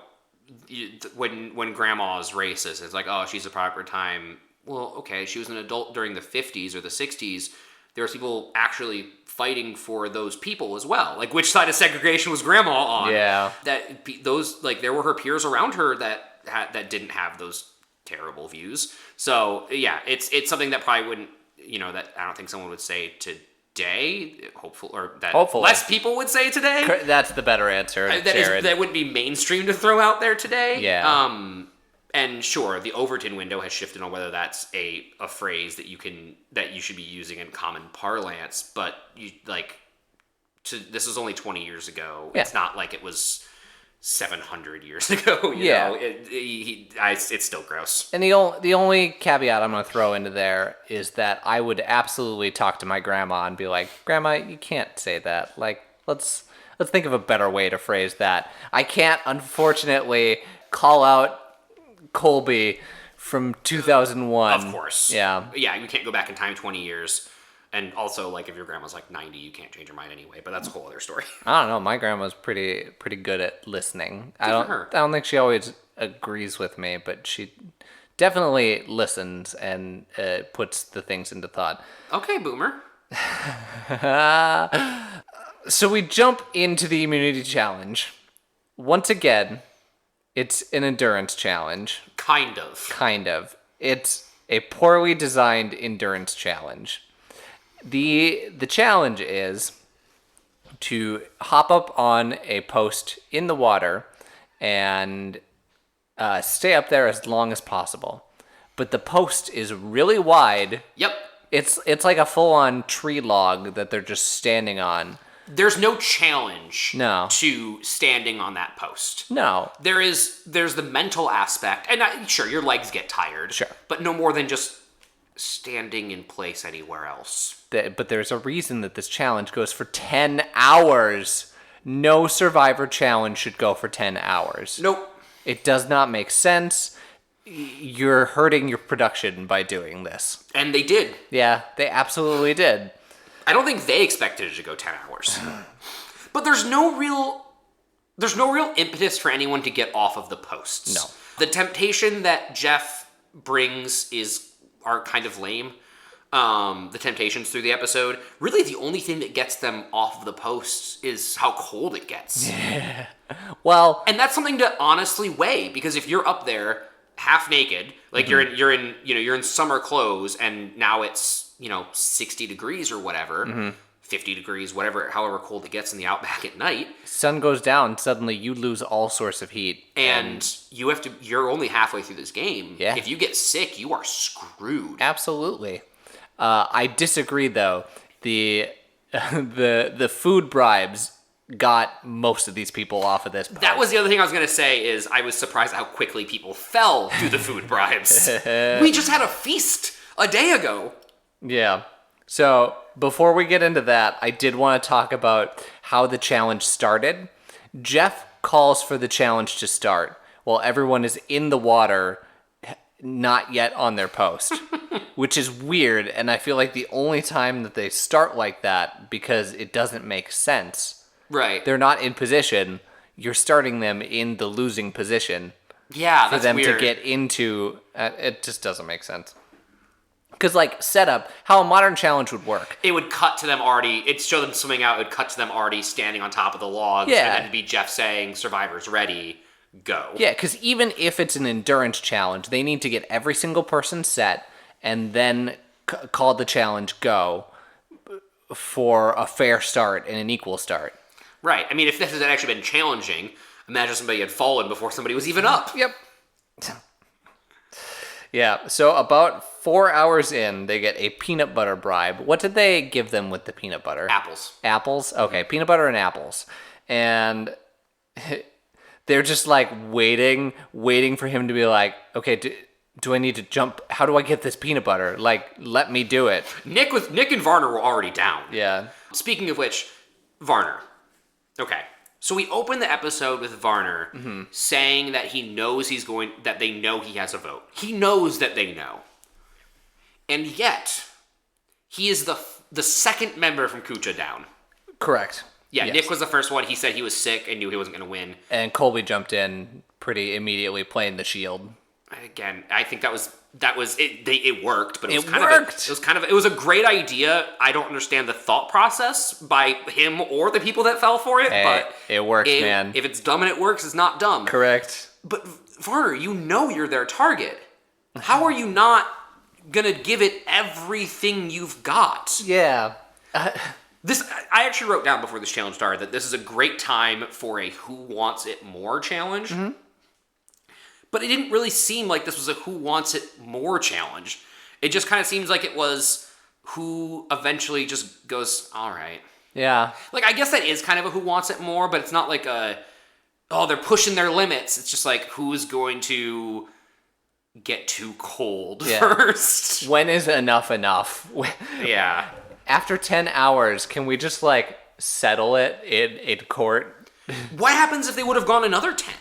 Speaker 1: when grandma is racist, it's like, oh, she's a product of her time. Well, okay, she was an adult during the 50s or the 60s. There was people actually fighting for those people as well. Like, which side of segregation was grandma on?
Speaker 2: Yeah.
Speaker 1: There were her peers around her that didn't have those terrible views. So, yeah, it's something that probably wouldn't, you know, that I don't think someone would say today, hopefully. Less people would say today.
Speaker 2: That's the better answer, Jared.
Speaker 1: That wouldn't be mainstream to throw out there today.
Speaker 2: Yeah.
Speaker 1: And sure, the Overton window has shifted on whether that's a phrase that you should be using in common parlance, but this is only 20 years ago. Yeah. It's not like it was 700 years ago. You know? It's still gross.
Speaker 2: And the only caveat I'm going to throw into there is that I would absolutely talk to my grandma and be like, Grandma, you can't say that. Like, let's think of a better way to phrase that. I can't, unfortunately, call out Colby from 2001.
Speaker 1: Of course.
Speaker 2: Yeah.
Speaker 1: Yeah, you can't go back in time 20 years. And also, like, if your grandma's like 90, you can't change her mind anyway. But that's a whole other story.
Speaker 2: I don't know. My grandma's pretty good at listening.
Speaker 1: Good for her.
Speaker 2: I don't think she always agrees with me, but she definitely listens and puts the things into thought.
Speaker 1: Okay, boomer.
Speaker 2: So we jump into the immunity challenge. Once again, it's an endurance challenge.
Speaker 1: Kind of. It's
Speaker 2: a poorly designed endurance challenge. The challenge is to hop up on a post in the water and stay up there as long as possible. But the post is really wide.
Speaker 1: Yep.
Speaker 2: It's like a full-on tree log that they're just standing on.
Speaker 1: There's no challenge
Speaker 2: No.
Speaker 1: to standing on that post.
Speaker 2: No.
Speaker 1: There's the mental aspect, and sure, your legs get tired.
Speaker 2: Sure.
Speaker 1: But no more than just standing in place anywhere else.
Speaker 2: But there's a reason that this challenge goes for 10 hours. No Survivor challenge should go for 10 hours.
Speaker 1: Nope.
Speaker 2: It does not make sense. You're hurting your production by doing this.
Speaker 1: And they did.
Speaker 2: Yeah, they absolutely did.
Speaker 1: I don't think they expected it to go 10 hours. But there's no real impetus for anyone to get off of the posts.
Speaker 2: No.
Speaker 1: The temptation that Jeff brings are kind of lame. The temptations through the episode. Really, the only thing that gets them off of the posts is how cold it gets.
Speaker 2: Yeah. Well,
Speaker 1: and that's something to honestly weigh, because if you're up there half naked, like you're in summer clothes, and now it's 60 degrees or whatever, 50 degrees, whatever, however cold it gets in the Outback at night.
Speaker 2: Sun goes down, suddenly you lose all sorts of heat.
Speaker 1: And you're only halfway through this game.
Speaker 2: Yeah.
Speaker 1: If you get sick, you are screwed.
Speaker 2: Absolutely. I disagree, though. The food bribes got most of these people off of this post.
Speaker 1: That was the other thing I was going to say, is I was surprised how quickly people fell through the food bribes. We just had a feast a day ago.
Speaker 2: Yeah. So before we get into that, I did want to talk about how the challenge started. Jeff calls for the challenge to start while everyone is in the water, not yet on their post, which is weird. And I feel like the only time that they start like that, because it doesn't make sense.
Speaker 1: Right.
Speaker 2: They're not in position. You're starting them in the losing position.
Speaker 1: Yeah,
Speaker 2: for
Speaker 1: that's
Speaker 2: them
Speaker 1: weird.
Speaker 2: to get into. It just doesn't make sense. Because, setup, how a modern challenge would work.
Speaker 1: It would cut to them already. It'd show them swimming out. It would cut to them already standing on top of the logs.
Speaker 2: Yeah.
Speaker 1: And then be Jeff saying, "Survivor's ready, go."
Speaker 2: Yeah, because even if it's an endurance challenge, they need to get every single person set and then call the challenge go for a fair start and an equal start.
Speaker 1: Right. I mean, if this had actually been challenging, imagine somebody had fallen before somebody was even up.
Speaker 2: Yep. Yeah, so about 4 hours in, they get a peanut butter bribe. What did they give them with the peanut butter?
Speaker 1: Apples.
Speaker 2: Apples? Okay, peanut butter and apples. And they're just waiting for him to be like, okay, do I need to jump? How do I get this peanut butter? Let me do it.
Speaker 1: Nick and Varner were already down.
Speaker 2: Yeah.
Speaker 1: Speaking of which, Varner. Okay. So we open the episode with Varner saying that he knows that they know he has a vote. He knows that they know. And yet, he is the second member from Kucha down.
Speaker 2: Correct.
Speaker 1: Yeah,
Speaker 2: Yes.
Speaker 1: Nick was the first one. He said he was sick and knew he wasn't going to win.
Speaker 2: And Colby jumped in pretty immediately playing the shield.
Speaker 1: Again, I think that was it. It worked, but it was a great idea. I don't understand the thought process by him or the people that fell for it,
Speaker 2: Hey,
Speaker 1: but
Speaker 2: it works, man.
Speaker 1: If it's dumb and it works, it's not dumb.
Speaker 2: Correct.
Speaker 1: But Varner, you're their target. How are you not gonna give it everything you've got?
Speaker 2: Yeah.
Speaker 1: I actually wrote down before this challenge started that this is a great time for a Who Wants It More challenge. Mm-hmm. But it didn't really seem like this was a Who Wants It More challenge. It just kind of seems like it was who eventually just goes, all right.
Speaker 2: Yeah.
Speaker 1: I guess that is kind of a Who Wants It More, but it's not like they're pushing their limits. It's just like, who's going to get too cold first?
Speaker 2: When is enough enough?
Speaker 1: Yeah.
Speaker 2: After 10 hours, can we just settle it in court?
Speaker 1: What happens if they would have gone another 10?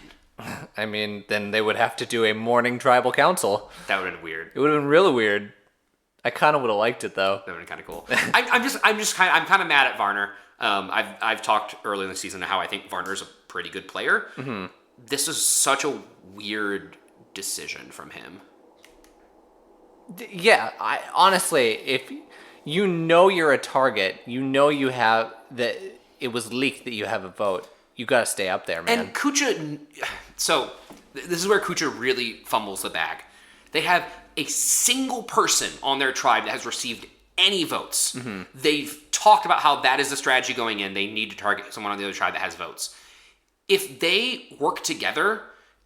Speaker 2: I mean, then they would have to do a morning tribal council.
Speaker 1: That would have been weird.
Speaker 2: It would have been really weird. I kind of would have liked it though.
Speaker 1: That would have been kind of cool. I'm kind of mad at Varner. I've talked early in the season how I think Varner's a pretty good player. Mm-hmm. This is such a weird decision from him.
Speaker 2: Yeah, honestly, if you know you're a target, you have that it was leaked that you have a vote. You gotta stay up there, man.
Speaker 1: And Kucha, so this is where Kucha really fumbles the bag. They have a single person on their tribe that has received any votes. Mm-hmm. They've talked about how that is the strategy going in. They need to target someone on the other tribe that has votes. If they work together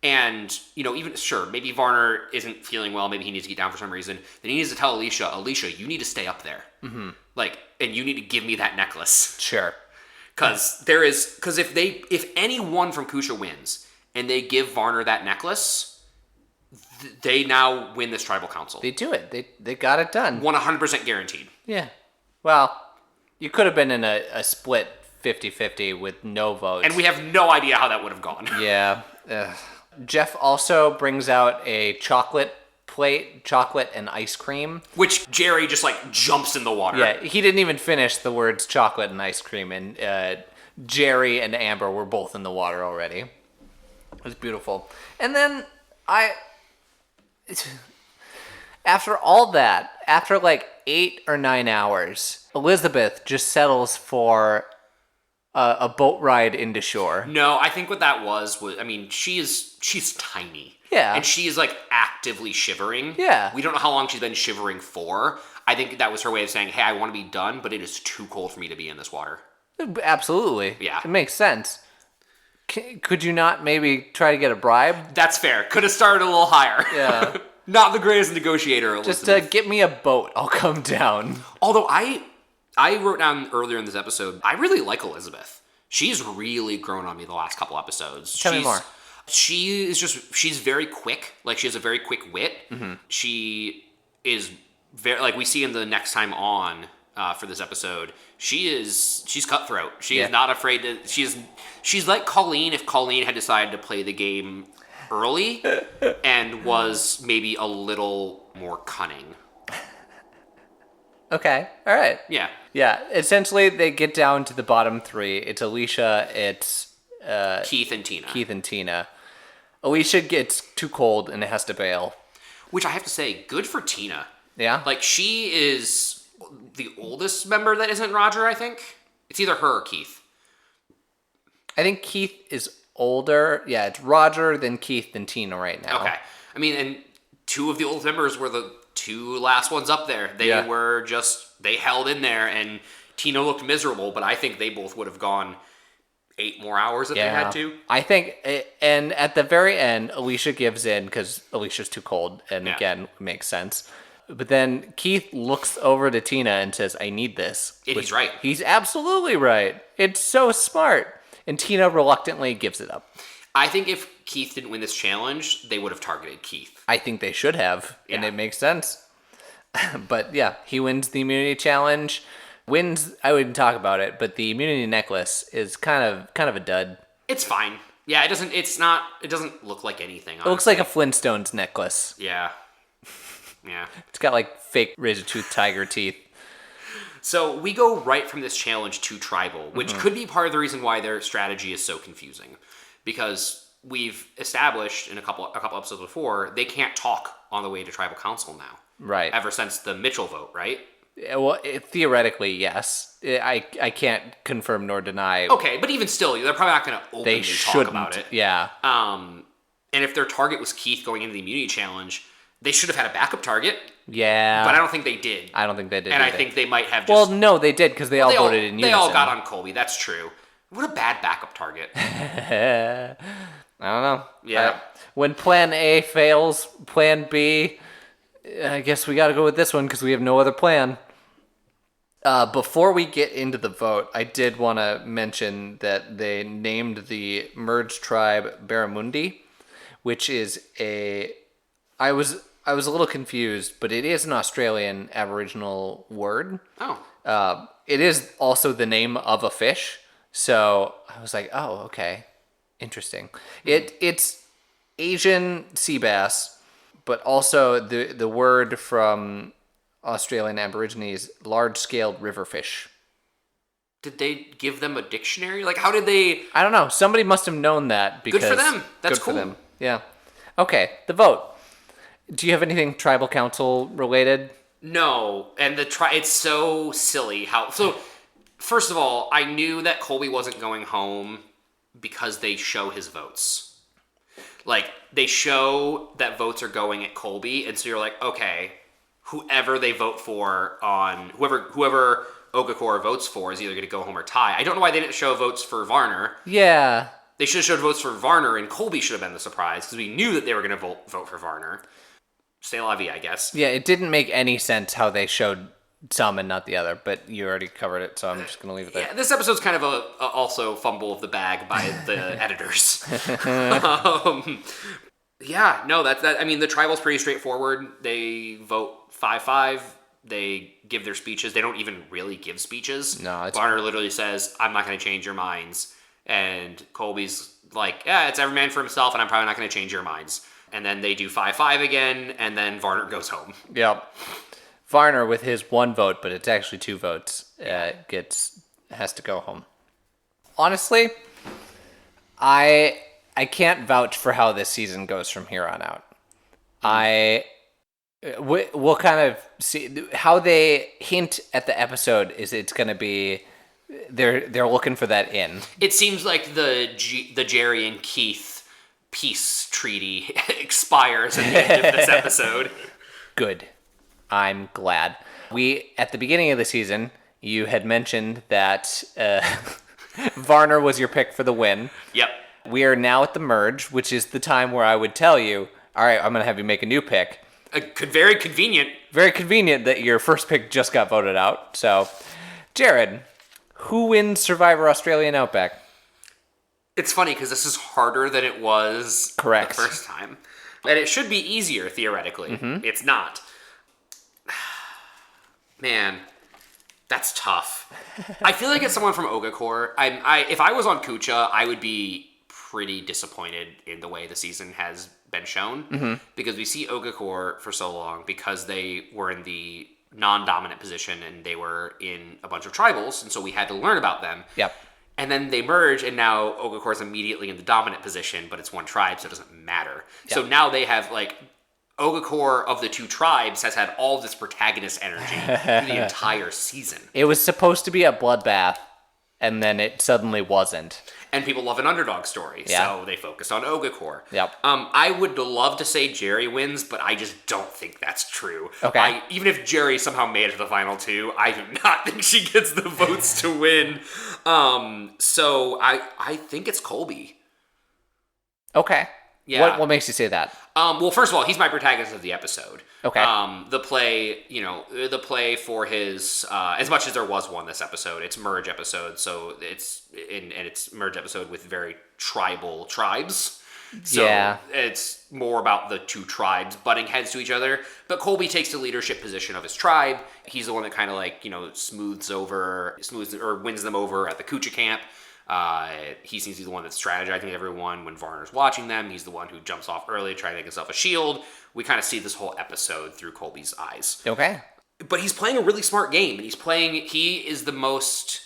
Speaker 1: And, even, sure, maybe Varner isn't feeling well. Maybe he needs to get down for some reason. Then he needs to tell Alicia, you need to stay up there. Mm-hmm. And you need to give me that necklace.
Speaker 2: Sure.
Speaker 1: Because if anyone from Kucha wins and they give Varner that necklace, they now win this tribal council.
Speaker 2: They do it. They got it done.
Speaker 1: 100% guaranteed.
Speaker 2: Yeah. Well, you could have been in a split 50-50 with no votes.
Speaker 1: And we have no idea how that would have gone.
Speaker 2: Yeah. Jeff also brings out a chocolate and ice cream.
Speaker 1: Which Jerry just jumps in the water.
Speaker 2: Yeah, he didn't even finish the words chocolate and ice cream, and Jerry and Amber were both in the water already. It was beautiful. And then after all that, after 8 or 9 hours, Elizabeth just settles for a boat ride into shore.
Speaker 1: No, I think what that was, she's tiny.
Speaker 2: Yeah.
Speaker 1: And she is actively shivering.
Speaker 2: Yeah.
Speaker 1: We don't know how long she's been shivering for. I think that was her way of saying, hey, I want to be done, but it is too cold for me to be in this water.
Speaker 2: Absolutely.
Speaker 1: Yeah.
Speaker 2: It makes sense. Could you not maybe try to get a bribe?
Speaker 1: That's fair. Could have started a little higher.
Speaker 2: Yeah.
Speaker 1: Not the greatest negotiator, Elizabeth.
Speaker 2: Just get me a boat. I'll come down.
Speaker 1: Although I wrote down earlier in this episode, I really like Elizabeth. She's really grown on me the last couple episodes.
Speaker 2: Tell me more.
Speaker 1: She's very quick. She has a very quick wit. Mm-hmm. She is very, we see in the next time on for this episode, she's cutthroat. She is not afraid to, she's like Colleen if Colleen had decided to play the game early and was maybe a little more cunning.
Speaker 2: Okay. All right.
Speaker 1: Yeah.
Speaker 2: Yeah. Essentially, they get down to the bottom three. It's Alicia. It's
Speaker 1: Keith and Tina.
Speaker 2: Alicia gets too cold and has to bail.
Speaker 1: Which I have to say, good for Tina.
Speaker 2: Yeah.
Speaker 1: She is the oldest member that isn't Roger, I think. It's either her or Keith.
Speaker 2: I think Keith is older. Yeah, it's Roger, then Keith, then Tina right now.
Speaker 1: Okay. And two of the oldest members were the two last ones up there. They were they held in there, and Tina looked miserable, but I think they both would have gone 8 more hours if they had to.
Speaker 2: I think, and at the very end, Alicia gives in because Alicia's too cold, and again, makes sense. But then Keith looks over to Tina and says, I need this.
Speaker 1: And he's right.
Speaker 2: He's absolutely right. It's so smart. And Tina reluctantly gives it up.
Speaker 1: I think if Keith didn't win this challenge, they would have targeted Keith.
Speaker 2: I think they should have, and it makes sense. But yeah, he wins the immunity challenge. I wouldn't talk about it, but the immunity necklace is kind of a dud.
Speaker 1: It's fine. Yeah, it doesn't look like anything. Honestly.
Speaker 2: It looks like a Flintstones necklace.
Speaker 1: Yeah. Yeah.
Speaker 2: It's got fake razor-toothed tiger teeth.
Speaker 1: So we go right from this challenge to tribal, which could be part of the reason why their strategy is so confusing. Because we've established in a couple episodes before, they can't talk on the way to tribal council now.
Speaker 2: Right.
Speaker 1: Ever since the Mitchell vote, right?
Speaker 2: Well, theoretically, yes. I can't confirm nor deny.
Speaker 1: Okay, but even still, they're probably not going to openly talk about it.
Speaker 2: Yeah.
Speaker 1: And if their target was Keith going into the immunity challenge, they should have had a backup target.
Speaker 2: Yeah.
Speaker 1: But I don't think they did.
Speaker 2: I don't think they did
Speaker 1: And
Speaker 2: either.
Speaker 1: I think they might have just...
Speaker 2: Well, no, they did because they all voted in unison.
Speaker 1: They all got on Colby. That's true. What a bad backup target.
Speaker 2: I don't know.
Speaker 1: Yeah.
Speaker 2: When plan A fails, plan B, I guess we got to go with this one because we have no other plan. Before we get into the vote, I did want to mention that they named the merged tribe Barramundi, which is I was a little confused, but it is an Australian Aboriginal word.
Speaker 1: Oh.
Speaker 2: It is also the name of a fish, so I was like, oh, okay, interesting. It's Asian sea bass, but also the word from Australian Aborigines, large-scaled river fish.
Speaker 1: Did they give them a dictionary? How did they...
Speaker 2: I don't know. Somebody must have known that. Because
Speaker 1: good for them. That's
Speaker 2: good
Speaker 1: cool.
Speaker 2: For them. Yeah. Okay, the vote. Do you have anything tribal council related?
Speaker 1: No, and it's so silly how... So, first of all, I knew that Colby wasn't going home because they show his votes. They show that votes are going at Colby, and so you're like, okay... Whoever they vote for on whoever Okafor votes for is either going to go home or tie. I don't know why they didn't show votes for Varner.
Speaker 2: Yeah.
Speaker 1: They should have showed votes for Varner, and Colby should have been the surprise, because we knew that they were going to vote for Varner. C'est la vie, I guess.
Speaker 2: Yeah, it didn't make any sense how they showed some and not the other, but you already covered it, so I'm just going to leave it there.
Speaker 1: Yeah, this episode's kind of a also fumble of the bag by the editors. Yeah, no, that. I mean, the tribal's pretty straightforward. They vote 5-5. They give their speeches. They don't even really give speeches.
Speaker 2: No,
Speaker 1: Varner literally says, "I'm not going to change your minds," and Colby's like, "Yeah, it's every man for himself, and I'm probably not going to change your minds." And then they do 5-5 again, and then Varner goes home.
Speaker 2: Yep. Varner, with his 1 vote, but it's actually 2 votes, has to go home. Honestly, I can't vouch for how this season goes from here on out. We'll kind of see how they hint at the episode. Is it's going to be they're looking for that in.
Speaker 1: It seems like the Jerry and Keith peace treaty expires at the end of this episode.
Speaker 2: Good. I'm glad. At the beginning of the season, you had mentioned that Varner was your pick for the win.
Speaker 1: Yep.
Speaker 2: We are now at the merge, which is the time where I would tell you, all right, I'm going to have you make a new pick.
Speaker 1: Very convenient.
Speaker 2: Very convenient that your first pick just got voted out. So, Jared, who wins Survivor Australian Outback?
Speaker 1: It's funny because this is harder than it was
Speaker 2: Correct.
Speaker 1: The first time. And it should be easier, theoretically. Mm-hmm. It's not. Man, that's tough. I feel like it's someone from Ogakor. If I was on Kucha, I would be pretty disappointed in the way the season has been shown. Because we see Ogakor for so long because they were in the non-dominant position and they were in a bunch of tribals, and so we had to learn about them.
Speaker 2: Yep.
Speaker 1: And then they merge, and now Ogakor is immediately in the dominant position, but it's one tribe, so it doesn't matter. Yep. So now they have, Ogakor of the 2 tribes has had all this protagonist energy through the entire season.
Speaker 2: It was supposed to be a bloodbath, and then it suddenly wasn't.
Speaker 1: And people love an underdog story, so they focused on Ogakor.
Speaker 2: Yep.
Speaker 1: I would love to say Jerry wins, but I just don't think that's true.
Speaker 2: Okay.
Speaker 1: Even if Jerry somehow made it to the final 2, I do not think she gets the votes to win. So I think it's Colby.
Speaker 2: Okay.
Speaker 1: Yeah.
Speaker 2: What makes you say that?
Speaker 1: Well, first of all, he's my protagonist of the episode.
Speaker 2: Okay.
Speaker 1: The play for his, as much as there was one this episode, it's merge episode, so it's merge episode with very tribal tribes. So
Speaker 2: yeah.
Speaker 1: It's more about the 2 tribes butting heads to each other. But Colby takes the leadership position of his tribe. He's the one that kind of smooths or wins them over at the Kucha camp. He seems to be the one that's strategizing everyone when Varner's watching them. He's the one who jumps off early to try to make himself a shield. We kind of see this whole episode through Colby's eyes.
Speaker 2: Okay.
Speaker 1: But he's playing a really smart game, and he is the most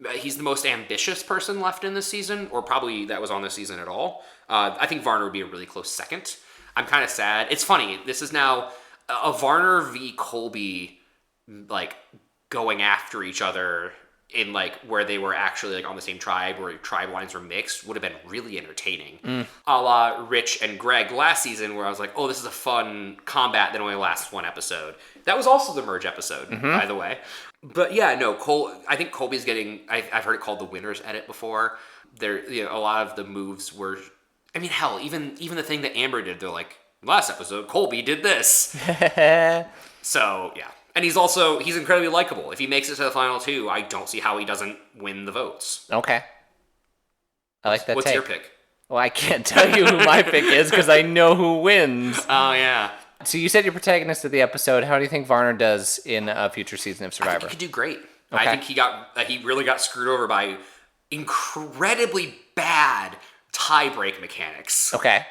Speaker 1: ambitious person left in this season, or probably that was on this season at all. I think Varner would be a really close second. I'm kind of sad. It's funny. This is now a Varner v. Colby, going after each other in where they were actually on the same tribe, where tribe lines were mixed, would have been really entertaining. A la Rich and Greg last season, where I was like, oh, this is a fun combat that only lasts 1 episode. That was also the merge episode, by the way. But yeah, no, I think Colby's getting, I've heard it called the winner's edit before. There, a lot of the moves were, hell, even the thing that Amber did, they're like, last episode, Colby did this. So, yeah. And he's incredibly likable. If he makes it to the final 2, I don't see how he doesn't win the votes.
Speaker 2: Okay. I like that.
Speaker 1: What's your pick?
Speaker 2: Well, I can't tell you who my pick is because I know who wins.
Speaker 1: Oh, yeah.
Speaker 2: So you said your protagonist of the episode. How do you think Varner does in a future season of Survivor?
Speaker 1: I think he could do great.
Speaker 2: Okay.
Speaker 1: I think he really got screwed over by incredibly bad tie-break mechanics.
Speaker 2: Okay.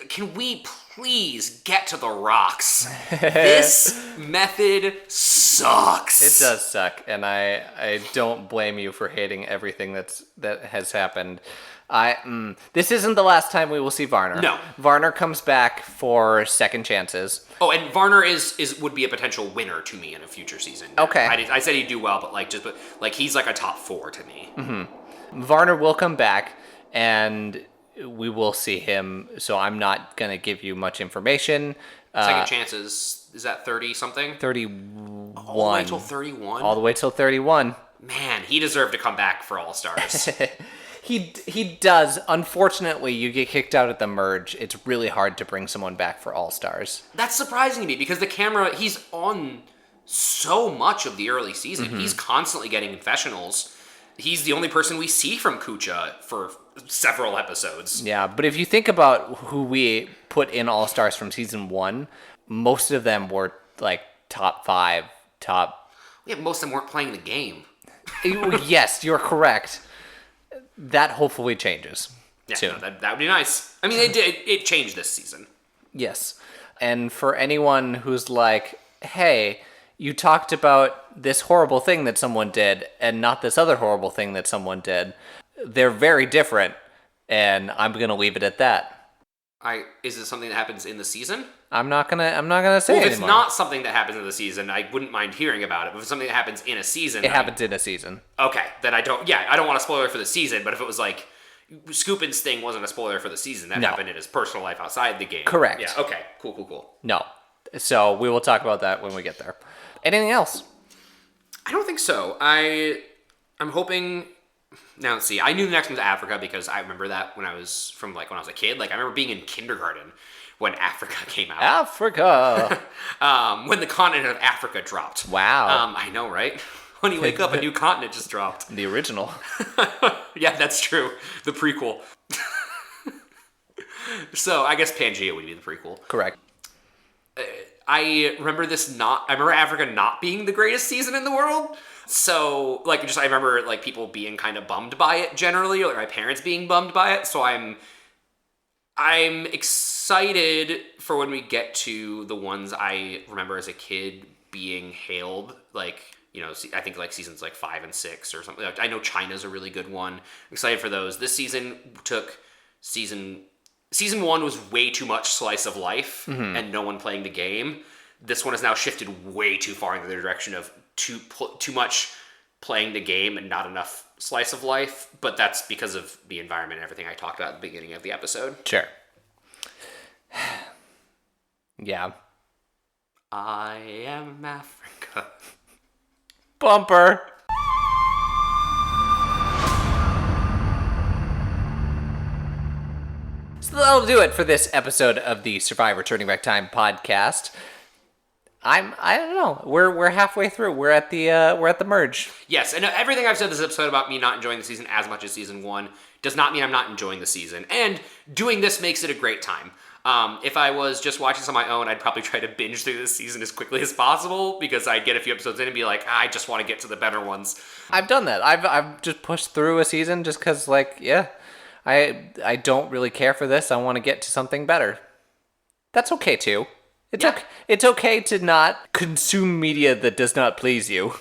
Speaker 1: Can we please get to the rocks? This method sucks.
Speaker 2: It does suck, and I don't blame you for hating everything that has happened. This isn't the last time we will see Varner.
Speaker 1: No.
Speaker 2: Varner comes back for second chances.
Speaker 1: Oh, and Varner would be a potential winner to me in a future season.
Speaker 2: Okay.
Speaker 1: I said he'd do well, but he's like a top 4 to me.
Speaker 2: Mm-hmm. Varner will come back, and we will see him, so I'm not going to give you much information.
Speaker 1: Second chances, is that 30-something?
Speaker 2: 31.
Speaker 1: All the way till 31?
Speaker 2: All the way till 31.
Speaker 1: Man, he deserved to come back for All-Stars.
Speaker 2: He does. Unfortunately, you get kicked out at the merge. It's really hard to bring someone back for All-Stars.
Speaker 1: That's surprising to me because the camera, he's on so much of the early season. He's constantly getting confessionals. He's the only person we see from Kucha for several episodes.
Speaker 2: Yeah, but if you think about who we put in All-Stars from season 1, most of them were like top 5, top...
Speaker 1: Yeah, most of them weren't playing the game.
Speaker 2: Yes, you're correct. That hopefully changes soon.
Speaker 1: No, that would be nice. I mean, it changed this season.
Speaker 2: Yes. And for anyone who's like, hey, you talked about this horrible thing that someone did and not this other horrible thing that someone did, they're very different, and I'm going to leave it at that.
Speaker 1: Is it something that happens in the season?
Speaker 2: I'm not gonna say it
Speaker 1: If it's
Speaker 2: anymore.
Speaker 1: not something that happens in the season, I wouldn't mind hearing about it. But if it's something that happens in a season...
Speaker 2: It happens in a season.
Speaker 1: Okay, then I don't want a spoiler for the season, but if it was like... Scoopin's thing wasn't a spoiler for the season. That happened in his personal life outside the game.
Speaker 2: Correct.
Speaker 1: Yeah, okay. Cool.
Speaker 2: No. So we will talk about that when we get there. Anything else?
Speaker 1: I don't think so. I'm hoping... Now, let's see. I knew the next one was Africa because I remember that when I was a kid. Like, I remember being in kindergarten when Africa came out.
Speaker 2: Africa!
Speaker 1: When the continent of Africa dropped.
Speaker 2: Wow.
Speaker 1: I know, right? When you wake up, a new continent just dropped.
Speaker 2: The original.
Speaker 1: Yeah, that's true. The prequel. So, I guess Pangea would be the prequel.
Speaker 2: Correct.
Speaker 1: I remember Africa not being the greatest season in the world. So, I remember, people being kind of bummed by it generally, or my parents being bummed by it. So I'm excited for when we get to the ones I remember as a kid being hailed, I think seasons 5 and 6 or something. I know China's a really good one. I'm excited for those. This season took Season 1 was way too much slice of life and no one playing the game. This one has now shifted way too far in the direction of too much playing the game and not enough slice of life, but that's because of the environment and everything I talked about at the beginning of the episode.
Speaker 2: Sure. Yeah.
Speaker 1: I am Africa.
Speaker 2: Bumper. So that'll do it for this episode of the Survivor Turning Back Time podcast. I don't know. We're halfway through. We're at the merge.
Speaker 1: Yes, and everything I've said this episode about me not enjoying the season as much as season 1 does not mean I'm not enjoying the season. And doing this makes it a great time. If I was just watching this on my own, I'd probably try to binge through this season as quickly as possible because I'd get a few episodes in and be like, I just want to get to the better ones.
Speaker 2: I've done that. I've just pushed through a season just because, I don't really care for this. I want to get to something better. That's okay too. It's okay to not consume media that does not please you.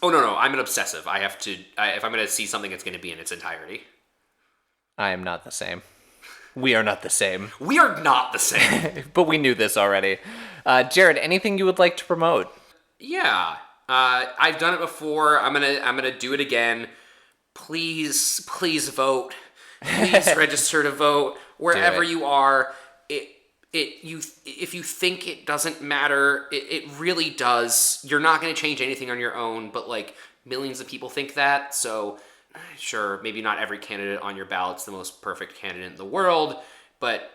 Speaker 1: Oh, no, I'm an obsessive. If I'm going to see something, it's going to be in its entirety.
Speaker 2: I am not the same. We are not the same.
Speaker 1: We are not the same.
Speaker 2: But we knew this already. Jared, anything you would like to promote?
Speaker 1: Yeah. I've done it before. I'm gonna do it again. Please vote. Please register to vote wherever you are. If you think it doesn't matter, it really does. You're not going to change anything on your own, but millions of people think that. So sure, maybe not every candidate on your ballot's the most perfect candidate in the world, but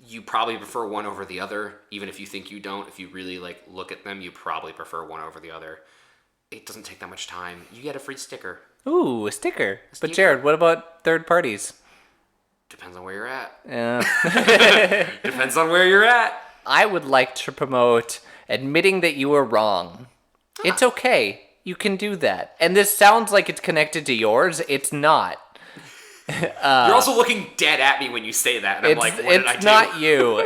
Speaker 1: you probably prefer one over the other, even if you think you don't. If you really look at them, you probably prefer one over the other. It doesn't take that much time. You get a free sticker.
Speaker 2: Ooh, a sticker. But Jared, what about third parties?
Speaker 1: Depends on where you're at.
Speaker 2: Yeah.
Speaker 1: Depends on where you're at.
Speaker 2: I would like to promote admitting that you were wrong. It's okay. You can do that. And this sounds like it's connected to yours. It's not.
Speaker 1: You're also looking dead at me when you say that, and I'm like, what did I do?
Speaker 2: It's not you.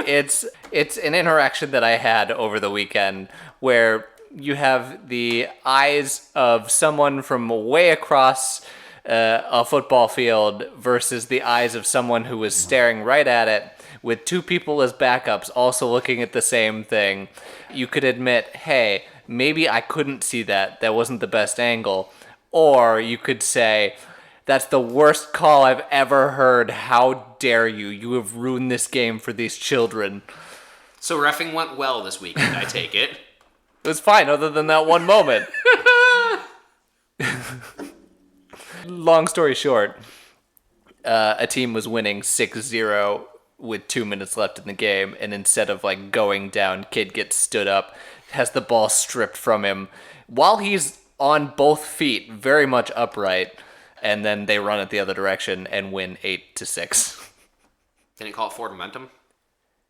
Speaker 2: It's an interaction that I had over the weekend where you have the eyes of someone from way across a football field versus the eyes of someone who was staring right at it with two people as backups also looking at the same thing. You could admit, hey, maybe I couldn't see that. That wasn't the best angle. Or you could say, that's the worst call I've ever heard. How dare you? You have ruined this game for these children.
Speaker 1: So reffing went well this weekend, I take it.
Speaker 2: It was fine other than that one moment. Long story short, A team was winning 6-0 with 2 minutes left in the game, and instead of like going down, kid gets stood up, has the ball stripped from him while he's on both feet, very much upright, and then they run it the other direction and win 8-6.
Speaker 1: Didn't he call it forward momentum?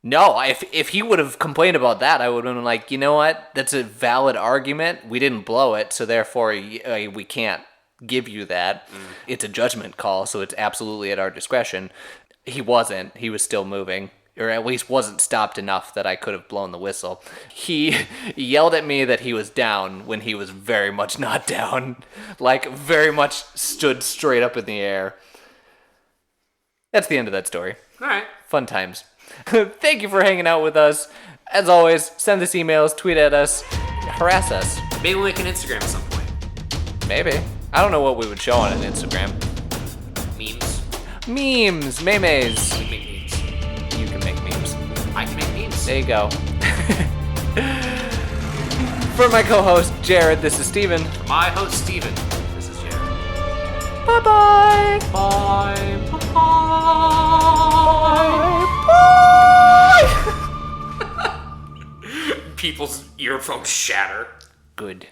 Speaker 2: No, if he would have complained about that, I would have been like, you know what? That's a valid argument. We didn't blow it, so therefore we can't give you that. It's a judgment call, so it's absolutely at our discretion. He wasn't. He was still moving, or at least wasn't stopped enough that I could have blown the whistle. He yelled at me that he was down when he was very much not down. Like, very much stood straight up in the air. That's the end of that story.
Speaker 1: All right.
Speaker 2: Fun times. Thank you for hanging out with us. As always, send us emails, tweet at us, harass us.
Speaker 1: Maybe we'll make an Instagram at some point.
Speaker 2: Maybe. I don't know what we would show on an Instagram.
Speaker 1: Memes.
Speaker 2: Memes.
Speaker 1: We make memes.
Speaker 2: You can make memes.
Speaker 1: I can make memes.
Speaker 2: There you go. For my co-host, Jared, this is Steven.
Speaker 1: For my host, Steven, this is Jared.
Speaker 2: Bye-bye.
Speaker 1: Bye. Bye.
Speaker 2: Bye.
Speaker 1: People's earphones shatter.
Speaker 2: Good.